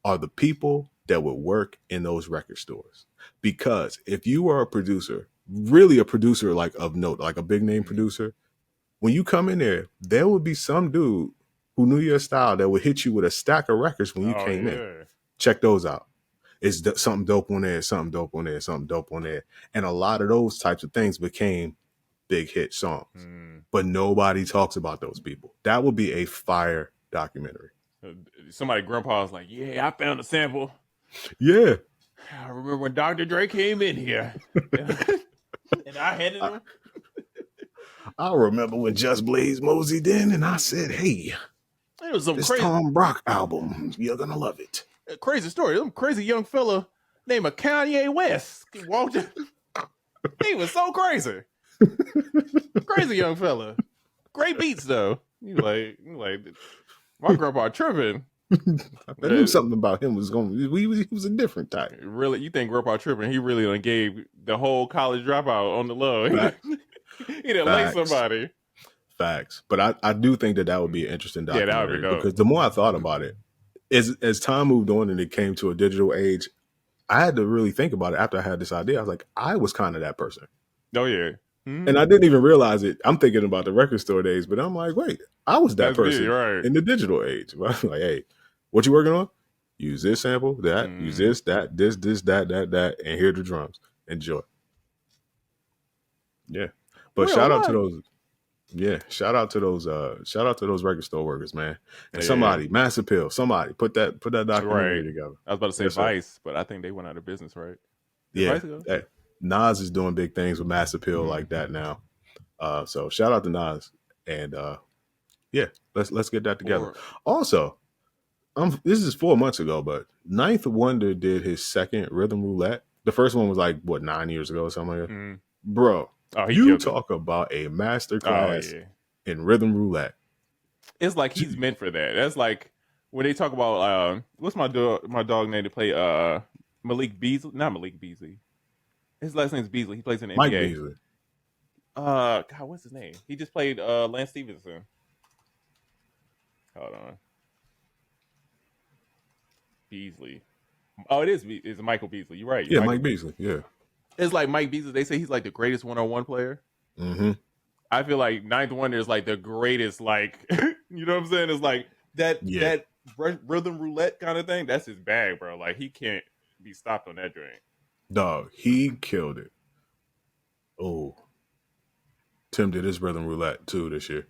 are the people that would work in those record stores. Because if you are a producer, really a producer like of note, like a big name producer, when you come in there would be some dude who knew your style that would hit you with a stack of records when you came in. Check those out. It's something dope on there, something dope on there, something dope on there. And a lot of those types of things became big hit songs. But nobody talks about those people. That would be a fire documentary. Somebody grandpa was like, yeah, I found a sample. Yeah. I remember when Dr. Dre came in here. And I had it. I remember when Just Blaze moseyed in and I said, hey, it was some this crazy Tom Brock album. You're going to love it. A crazy story. Some crazy young fella named Kanye West. He walked in. He was so crazy. Crazy young fella. Great beats though. You like my grandpa tripping. I knew something about him was going. He was a different type. Really, you think grandpa tripping? He really done gave the whole college dropout on the low. He didn't lay somebody. Facts, but I do think that would be an interesting documentary. Yeah, that would be dope. Because the more I thought about it, as time moved on and it came to a digital age, I had to really think about it. After I had this idea, I was like, I was kind of that person. Oh yeah. And I didn't even realize it. I'm thinking about the record store days, but I'm like, wait, I was that person in the digital age. I was like, hey, what you working on? Use this sample, that, use this, that, this, that, and hear the drums. Enjoy. Yeah. But shout out to those record store workers, man. And somebody, Mass Appeal, somebody put that documentary together. I was about to say Vice, but I think they went out of business, right? Hey, Nas is doing big things with Mass Appeal like that now. So shout out to Nas. And let's get that together. Also, this is 4 months ago, but Ninth Wonder did his second Rhythm Roulette. The first one was like 9 years ago or something like that. Bro, you talk about a masterclass in Rhythm Roulette. It's like he's meant for that. That's like when they talk about what's my dog name to play Malik Beasley? Not Malik Beasley. His last name's Beasley. He plays in the Mike NBA. Beasley. God, what's his name? He just played Lance Stevenson. Hold on. Beasley. Oh, it's Michael Beasley. You're right. Yeah, Mike Beasley. Yeah. It's like Mike Beasley. They say he's like the greatest one-on-one player. I feel like Ninth Wonder is like the greatest, like, you know what I'm saying? It's like that Rhythm Roulette kind of thing. That's his bag, bro. Like, he can't be stopped on that drink. Dog, he killed it. Oh. Tim did his Rhythm Roulette too this year.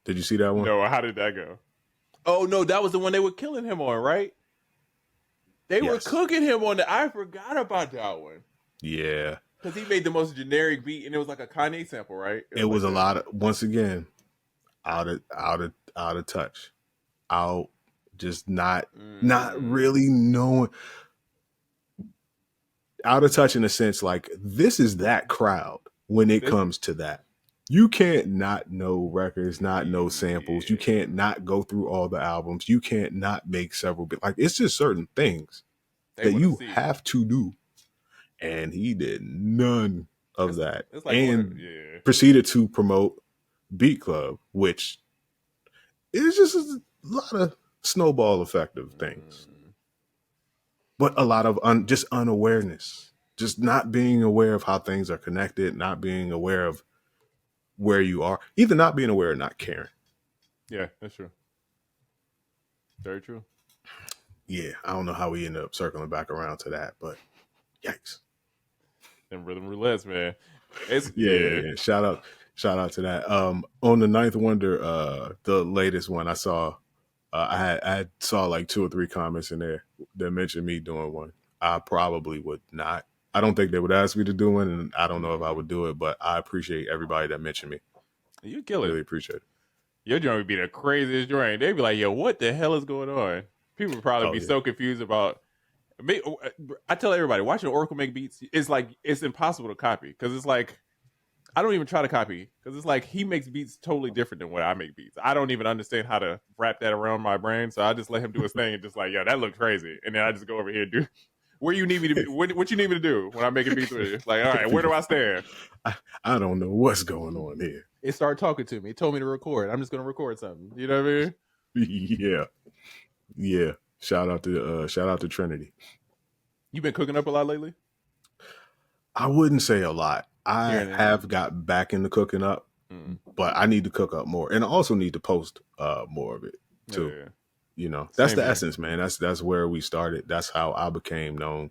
Did you see that one? No, how did that go? Oh, no, that was the one they were killing him on, right? They were cooking him on I forgot about that one. Yeah. Because he made the most generic beat, and it was like a Kanye sample, right? It was a lot of, once again, out of touch. Out, just not really knowing. Out of touch in a sense, like, this is that crowd when it comes to that. You can't not know records, not know samples. You can't not go through all the albums. You can't not make several bits. Like, it's just certain things that you have to do. And he did none of that. Like and proceeded to promote Beat Club, which is just a lot of snowball effect of things. But a lot of just unawareness, just not being aware of how things are connected, not being aware of where you are, either not being aware or not caring. Yeah, that's true. Very true. Yeah, I don't know how we end up circling back around to that, but yikes. And Rhythm Roulettes, man. Yeah. Shout out to that. On the Ninth Wonder, the latest one I saw, I saw like 2 or 3 comments in there that mentioned me doing one. I probably would not I don't think they would ask me to do it, and I don't know if I would do it, but I appreciate everybody that mentioned me. You kill it. Really appreciate it. Your joint would be the craziest joint. They'd be like, yo, what the hell is going on? People would probably be so confused about. I tell everybody, watching Oracle make beats, it's impossible to copy, because it's like, I don't even try to copy, because it's like he makes beats totally different than what I make beats. I don't even understand how to wrap that around my brain, so I just let him do his thing and just like, yo, that looks crazy, and then I just go over here and do where you need me to be. What you need me to do when I'm making beats with you? Like, all right, where do I stand? I don't know what's going on here. It started talking to me. It told me to record. I'm just gonna record something. You know what I mean? Yeah. Shout out to Trinity. You been cooking up a lot lately? I wouldn't say a lot. I have got back into cooking up, but I need to cook up more, and I also need to post more of it too. Yeah. You know, that's the essence, man. That's where we started. That's how I became known.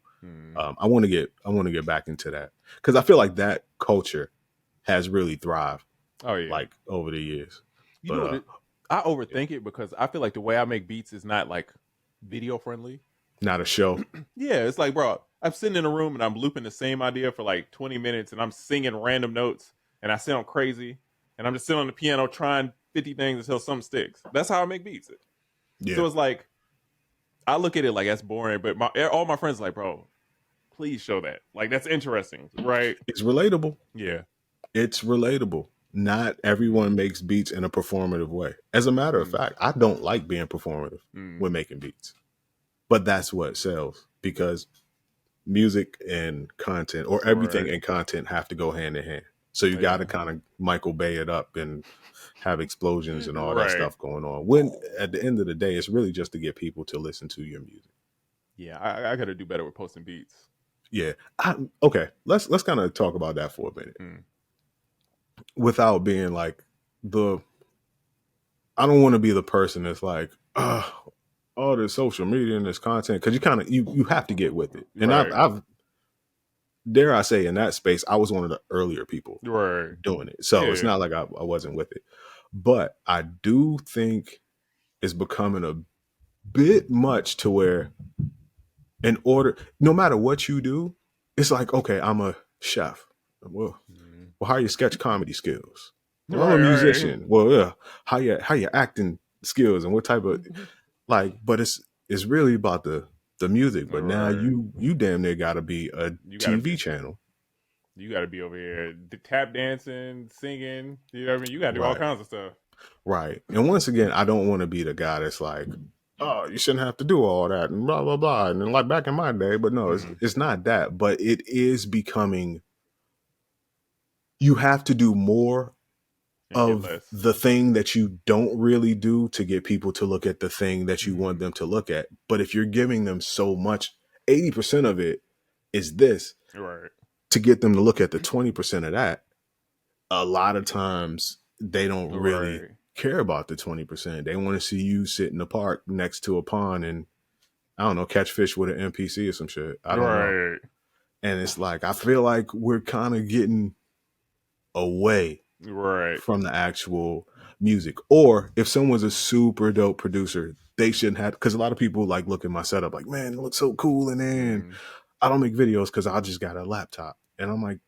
I want to get back into that, because I feel like that culture has really thrived. Oh yeah, like over the years. You know what I overthink it, because I feel like the way I make beats is not like video friendly. Not a show. Yeah, it's like, bro, I'm sitting in a room and I'm looping the same idea for like 20 minutes, and I'm singing random notes, and I sound crazy, and I'm just sitting on the piano trying 50 things until something sticks. That's how I make beats. Yeah. So it's like, I look at it like that's boring, but all my friends are like, bro, please show that. Like, that's interesting, right? It's relatable. Yeah. It's relatable. Not everyone makes beats in a performative way. As a matter of fact, I don't like being performative when making beats. But that's what sells, because music and content, or everything and content, have to go hand in hand. So you got to kind of Michael Bay it up and have explosions and all that stuff going on. When at the end of the day, it's really just to get people to listen to your music. Yeah, I got to do better with posting beats. Yeah. Okay. Let's kind of talk about that for a minute. Without being like I don't want to be the person that's like, all this social media and this content, because you kind of you have to get with it. And I've dare I say, in that space, I was one of the earlier people doing it. So it's not like I wasn't with it. But I do think it's becoming a bit much to where, no matter what you do, it's like, okay, I'm a chef. Well, how are your sketch comedy skills? Well, I'm a musician. Well, yeah. How your acting skills, and what type of but it's really about the music. But now you damn near gotta be a TV channel. You gotta be over here tap dancing, singing, you know what I mean? You gotta do all kinds of stuff. Right. And once again, I don't want to be the guy that's like, oh, you shouldn't have to do all that and blah blah blah. And then, like back in my day, but no, it's not that. But it is becoming, you have to do more of the thing that you don't really do to get people to look at the thing that you want them to look at. But if you're giving them so much, 80% of it is this, to get them to look at the 20% of that, a lot of times they don't really care about the 20%. They want to see you sit in the park next to a pond and, I don't know, catch fish with an NPC or some shit. I don't know. And it's like, I feel like we're kind of getting away from the actual music. Or if someone's a super dope producer, they shouldn't have, because a lot of people like look at my setup like, man, it looks so cool, and then I don't make videos because I just got a laptop. And I'm like,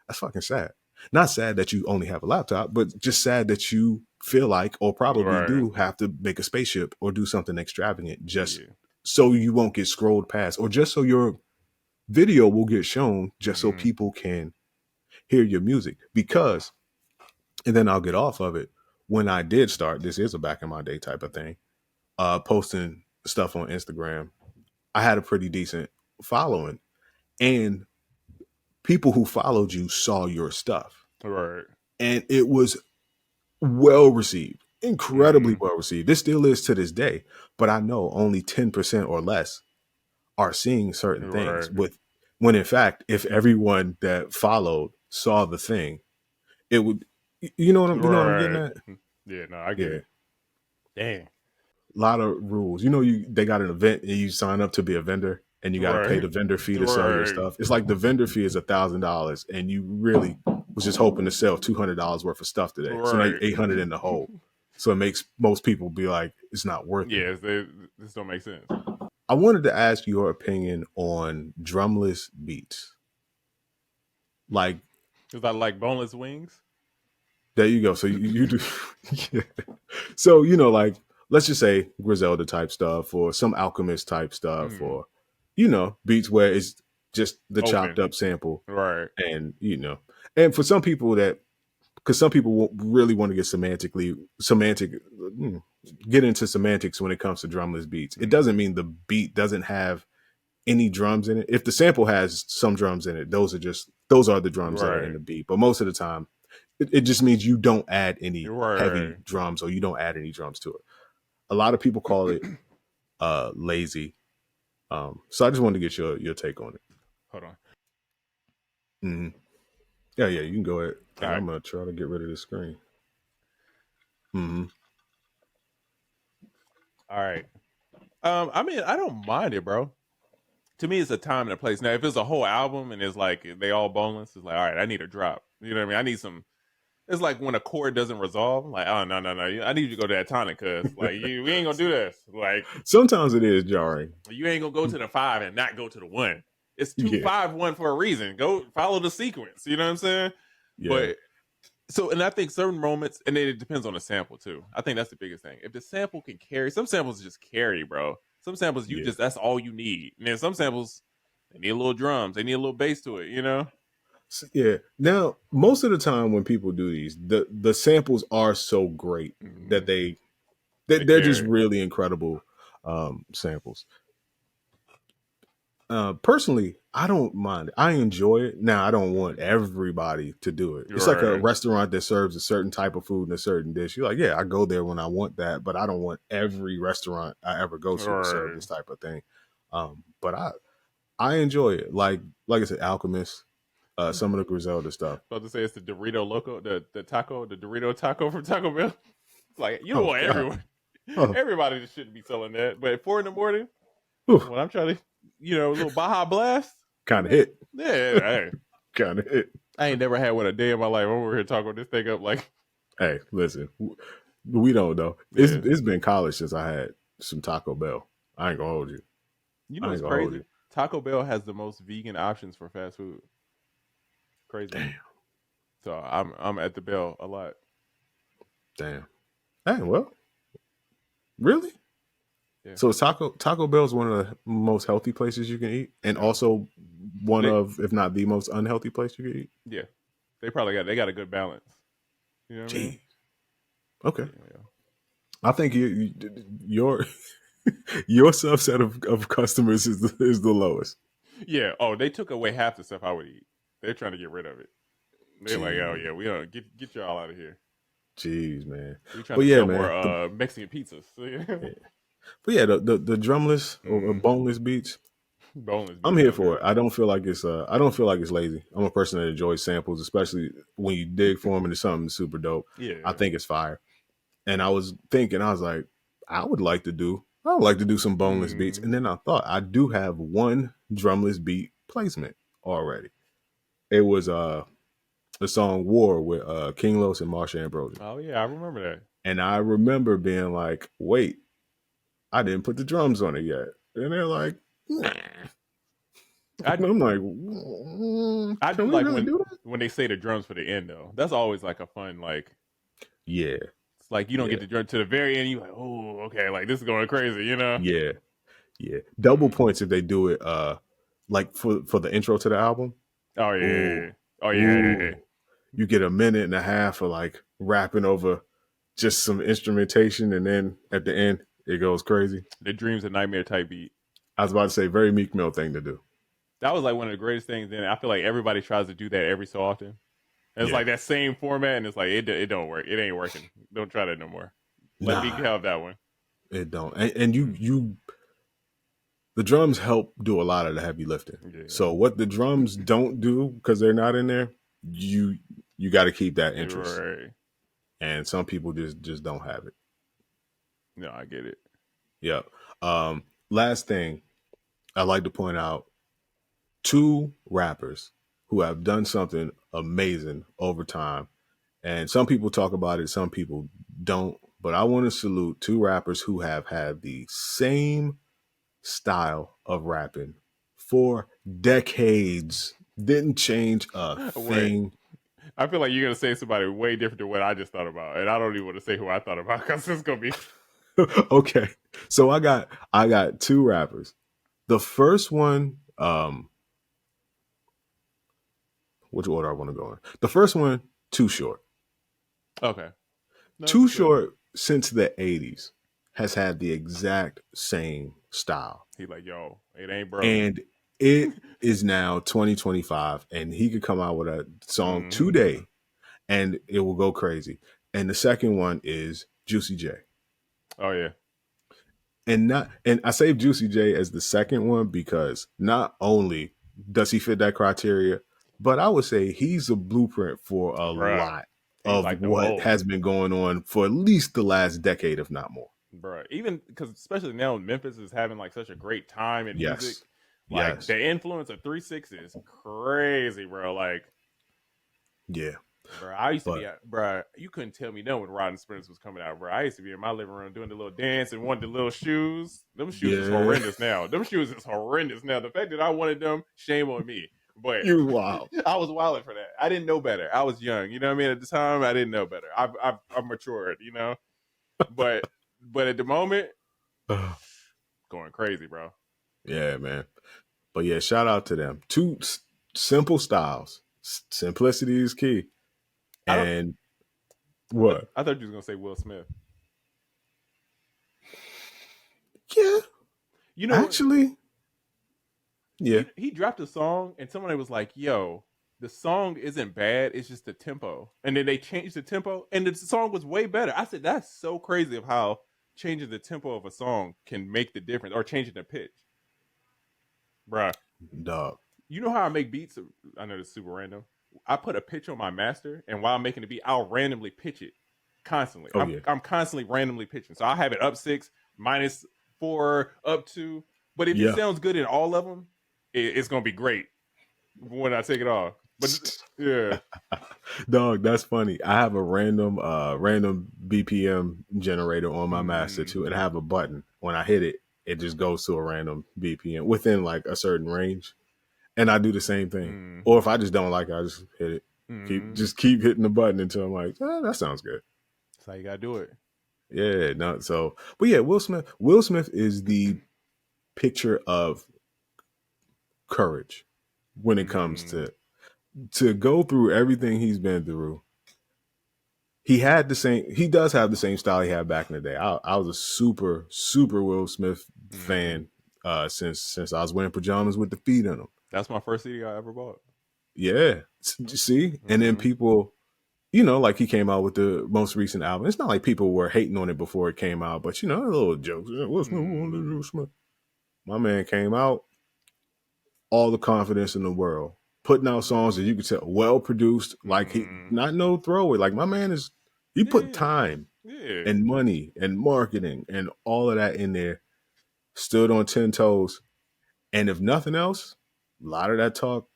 that's fucking sad. Not sad that you only have a laptop, but just sad that you feel like, or probably do, have to make a spaceship or do something extravagant just so you won't get scrolled past, or just so your video will get shown, just so people can hear your music. Because, and then I'll get off of it, when I did start, this is a back in my day type of thing, posting stuff on Instagram, I had a pretty decent following, and people who followed you saw your stuff. And it was well received, incredibly well received. This still is to this day, but I know only 10% or less are seeing certain things, when in fact, if everyone that followed saw the thing, it would, you know what I'm getting at? Yeah, no, I get it. Dang. A lot of rules. You know, they got an event and you sign up to be a vendor, and you got to pay the vendor fee to sell your stuff. It's like the vendor fee is $1,000, and you really was just hoping to sell $200 worth of stuff today. So now you're 800 in the hole. So it makes most people be like, it's not worth it. Yeah, this don't make sense. I wanted to ask your opinion on drumless beats. Like, because I like boneless wings. There you go. So you do. Yeah. So, like, let's just say Griselda type stuff or some Alchemist type stuff or, beats where it's just the chopped up sample. Right. And, and for some people because some people really want to get into semantics when it comes to drumless beats. It doesn't mean the beat doesn't have any drums in it. If the sample has some drums in it, those are the drums that are in the beat. But most of the time, it just means you don't add any heavy drums or you don't add any drums to it. A lot of people call it lazy. So I just wanted to get your take on it. Hold on. Mm-hmm. Yeah, you can go ahead. I'm going to try to get rid of the screen. Mm-hmm. All right. I mean, I don't mind it, bro. To me, it's a time and a place. Now, if it's a whole album and it's like they all boneless, it's like, all right, I need a drop. You know what I mean? I need some. It's like when a chord doesn't resolve. Like, oh no, I need you to go to that tonic, cause like we ain't gonna do this. Like sometimes it is jarring. You ain't gonna go to the 5 and not go to the 1. It's 2 5 1 for a reason. Go follow the sequence. You know what I'm saying? Yeah. But and I think certain moments, and it depends on the sample too. I think that's the biggest thing. If the sample can carry, some samples just carry, bro. Some samples that's all you need. And then some samples, they need a little drums, they need a little bass to it, Yeah. Now, most of the time when people do these, the samples are so great that they're just really incredible samples. Personally, I don't mind it. I enjoy it. Now, I don't want everybody to do it. It's like a restaurant that serves a certain type of food and a certain dish. You're like, yeah, I go there when I want that, but I don't want every restaurant I ever go to serve this type of thing. But I enjoy it. Like I said, Alchemist, some of the Griselda stuff. I was about to say it's the Dorito Loco, the Dorito taco from Taco Bell. It's like, you don't want everyone. Everybody just shouldn't be selling that. But at 4 a.m, when I'm trying to, a little Baja Blast. Kind of hit. Yeah, hey. Kind of hit. I ain't never had one a day in my life. I'm over here talking this thing up like. Hey, listen, we don't know. It's been college since I had some Taco Bell. I ain't gonna hold you. You know what's crazy? Taco Bell has the most vegan options for fast food. Crazy. Damn. So I'm at the Bell a lot. Damn. Hey, well, really? Yeah. So Taco Bell is one of the most healthy places you can eat, and also one of, if not the most unhealthy place you can eat. Yeah, they got a good balance. You know what I mean? Okay. Yeah. I think your subset of customers is the lowest. Yeah. Oh, they took away half the stuff I would eat. They're trying to get rid of it. They're like, oh yeah, we don't get y'all out of here. Jeez, man. We trying to sell more Mexican pizzas. Yeah. But yeah, the drumless or boneless beats. I'm here for it. I don't feel like it's lazy. I'm a person that enjoys samples, especially when you dig for them into something super dope. Yeah. I think it's fire. And I was like, I would like to do some boneless beats. And then I thought I do have one drumless beat placement already. It was the song War with King Los and Marsha Ambrosius. Oh yeah, I remember that. And I remember being like, wait, I didn't put the drums on it yet. And they're like, nah. I'm like, I do like when they say the drums for the end though. That's always like a fun yeah. It's like you don't get the drum to the very end. You're like, oh, okay, like this is going crazy, Yeah. Yeah. Double points if they do it like for the intro to the album. Oh yeah. Ooh. Oh yeah. You get a minute and a half of like rapping over just some instrumentation, and then at the end it goes crazy. The Dreams and Nightmare type beat. I was about to say, very Meek Mill thing to do. That was like one of the greatest things. And I feel like everybody tries to do that every so often. And it's like that same format, and it's like it don't work. It ain't working. Don't try that no more. Let Meek have that one. It don't. And you the drums help do a lot of the heavy lifting. Yeah. So what the drums don't do because they're not in there, you got to keep that interest. Right. And some people just don't have it. No, I get it. Yeah. Last thing I'd like to point out, 2 rappers who have done something amazing over time. And some people talk about it, some people don't. But I want to salute 2 rappers who have had the same style of rapping for decades. Didn't change a thing. I feel like you're gonna say somebody way different than what I just thought about, and I don't even want to say who I thought about because it's gonna be Okay. So I got two rappers. The first one, which order I want to go in? The first one, Too Short. okay. No, Too Short since the 80s has had the exact same style. He like, yo, it ain't bro. And it is now 2025, and he could come out with a song today and it will go crazy. And the second one is Juicy J. Oh yeah. And I save Juicy J as the second one because not only does he fit that criteria, but I would say he's a blueprint for a lot of like what has been going on for at least the last decade, if not more. Bro, even because especially now Memphis is having like such a great time in music. Like the influence of 3 6 is crazy, bro. Like, yeah. Bro, I used to be, bro, you couldn't tell me no when Rotten Sprints was coming out, bro. I used to be in my living room doing the little dance and wanted the little shoes. Them shoes is horrendous now. Them shoes is horrendous now. The fact that I wanted them, shame on me. But you wild. I was wilding for that. I didn't know better. I was young. You know what I mean? At the time, I didn't know better. I've matured, you know? But at the moment, going crazy, bro. Yeah, man. But yeah, shout out to them. Two simple styles. Simplicity is key. And what? I thought you was gonna say Will Smith. Yeah. You know, actually, yeah. He dropped a song and somebody was like, yo, the song isn't bad, it's just the tempo. And then they changed the tempo and the song was way better. I said, that's so crazy of how changing the tempo of a song can make the difference, or changing the pitch. Bruh. Dog. You know how I make beats? I know this is super random. I put a pitch on my master, and while I'm making the beat, I'll randomly pitch it constantly. I'm constantly randomly pitching. So I have it up 6, -4, up 2. But if it sounds good in all of them, it's going to be great when I take it off. But yeah. Dog, that's funny. I have a random BPM generator on my master too, and I have a button. When I hit it, it just goes to a random BPM within like a certain range. And I do the same thing. Or if I just don't like it, I just hit it. Keep hitting the button until I'm like, that sounds good. That's how you gotta do it. Yeah, no, so but yeah, Will Smith. Will Smith is the picture of courage when it comes to go through everything he's been through. He does have the same style he had back in the day. I was a super, super Will Smith fan since I was wearing pajamas with the feet in them. That's my first CD I ever bought. Yeah. See? And then people, you know, like he came out with the most recent album. It's not like people were hating on it before it came out, but, you know, little jokes. My man came out, all the confidence in the world, putting out songs that you could tell well produced, like he not no throwaway. Like my man he put time and money and marketing and all of that in there, stood on 10 toes. And if nothing else, a lot of that talk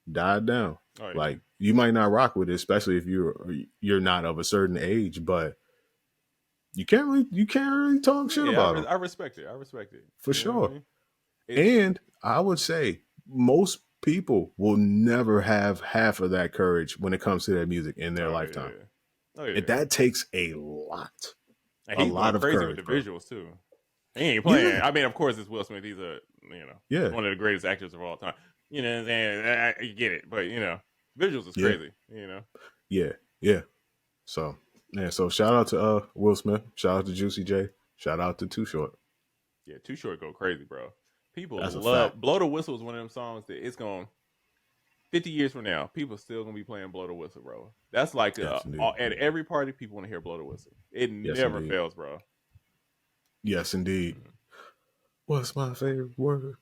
died down. Oh, yeah. Like you might not rock with it, especially if you're not of a certain age, but you can't really talk shit about it. I respect it. For sure. I mean? And I would say most people will never have half of that courage when it comes to their music in their lifetime. Yeah. Oh, yeah. And that takes a lot. And he's going crazy courage, with the visuals too. He ain't playing. Yeah. I mean, of course, it's Will Smith. He's one of the greatest actors of all time. You know what I'm saying? You get it. But, you know, visuals is crazy, you know? Yeah. So, shout out to Will Smith. Shout out to Juicy J. Shout out to Too Short. Yeah, Too Short go crazy, bro. People love Blow the Whistle is one of them songs that it's going 50 years from now, people still going to be playing Blow the Whistle, bro. That's like at every party, people want to hear Blow the Whistle. It never fails, bro. Yes, indeed. What's my favorite word?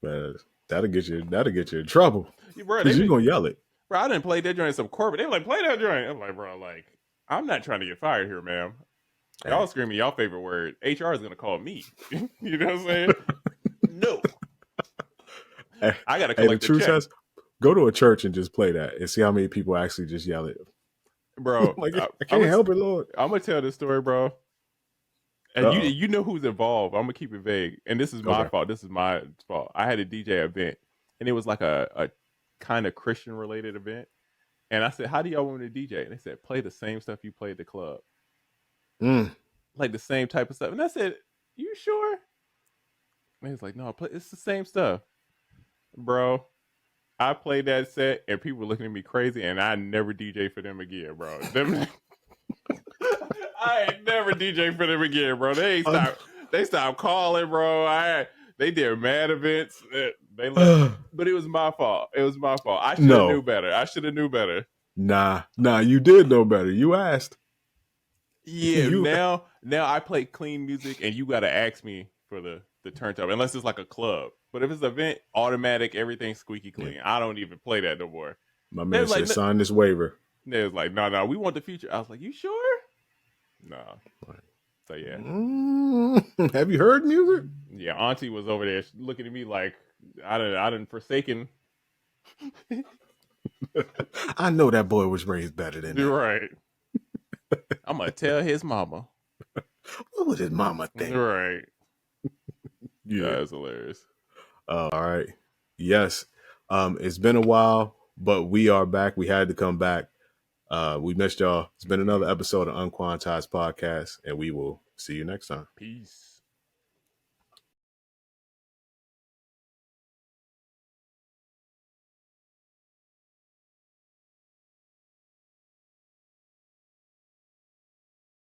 Man, that'll get you in trouble. Because you're gonna yell it. Bro, I didn't play that joint some corporate. They were like, play that joint. I'm like, bro, I'm not trying to get fired here, ma'am. Y'all screaming y'all favorite word. HR is gonna call me. You know what I'm saying? No. I gotta collect the check. Go to a church and just play that and see how many people actually just yell it. Bro, I can't help it, Lord. I'm gonna tell this story, bro. And you know who's involved. I'm gonna keep it vague. And this is my fault. This is my fault. I had a DJ event, and it was like a kind of Christian related event. And I said, how do y'all want me to DJ? And they said, play the same stuff you played at the club. Like the same type of stuff. And I said, you sure? And he's like, no, it's the same stuff. Bro, I played that set and people were looking at me crazy, and I never DJ for them again, bro. I ain't never DJ for them again, bro. They stopped calling, bro. They did mad events. They left. But it was my fault. I should have knew better. Nah, you did know better. You asked. Yeah, now I play clean music, and you got to ask me for the turntable, unless it's like a club. But if it's an event, automatic, everything's squeaky clean. Yeah. I don't even play that no more. My man said, sign this waiver. They was like, no, we want the feature. I was like, you sure? No. So yeah. Have you heard music? Yeah, Auntie was over there looking at me like I done forsaken. I know that boy was raised better than You're right. I'm gonna tell his mama. What would his mama think? Right. Yeah, that's hilarious. All right. Yes. It's been a while, but we are back. We had to come back. We missed y'all. It's been another episode of Unquantized Podcast, and we will see you next time. Peace.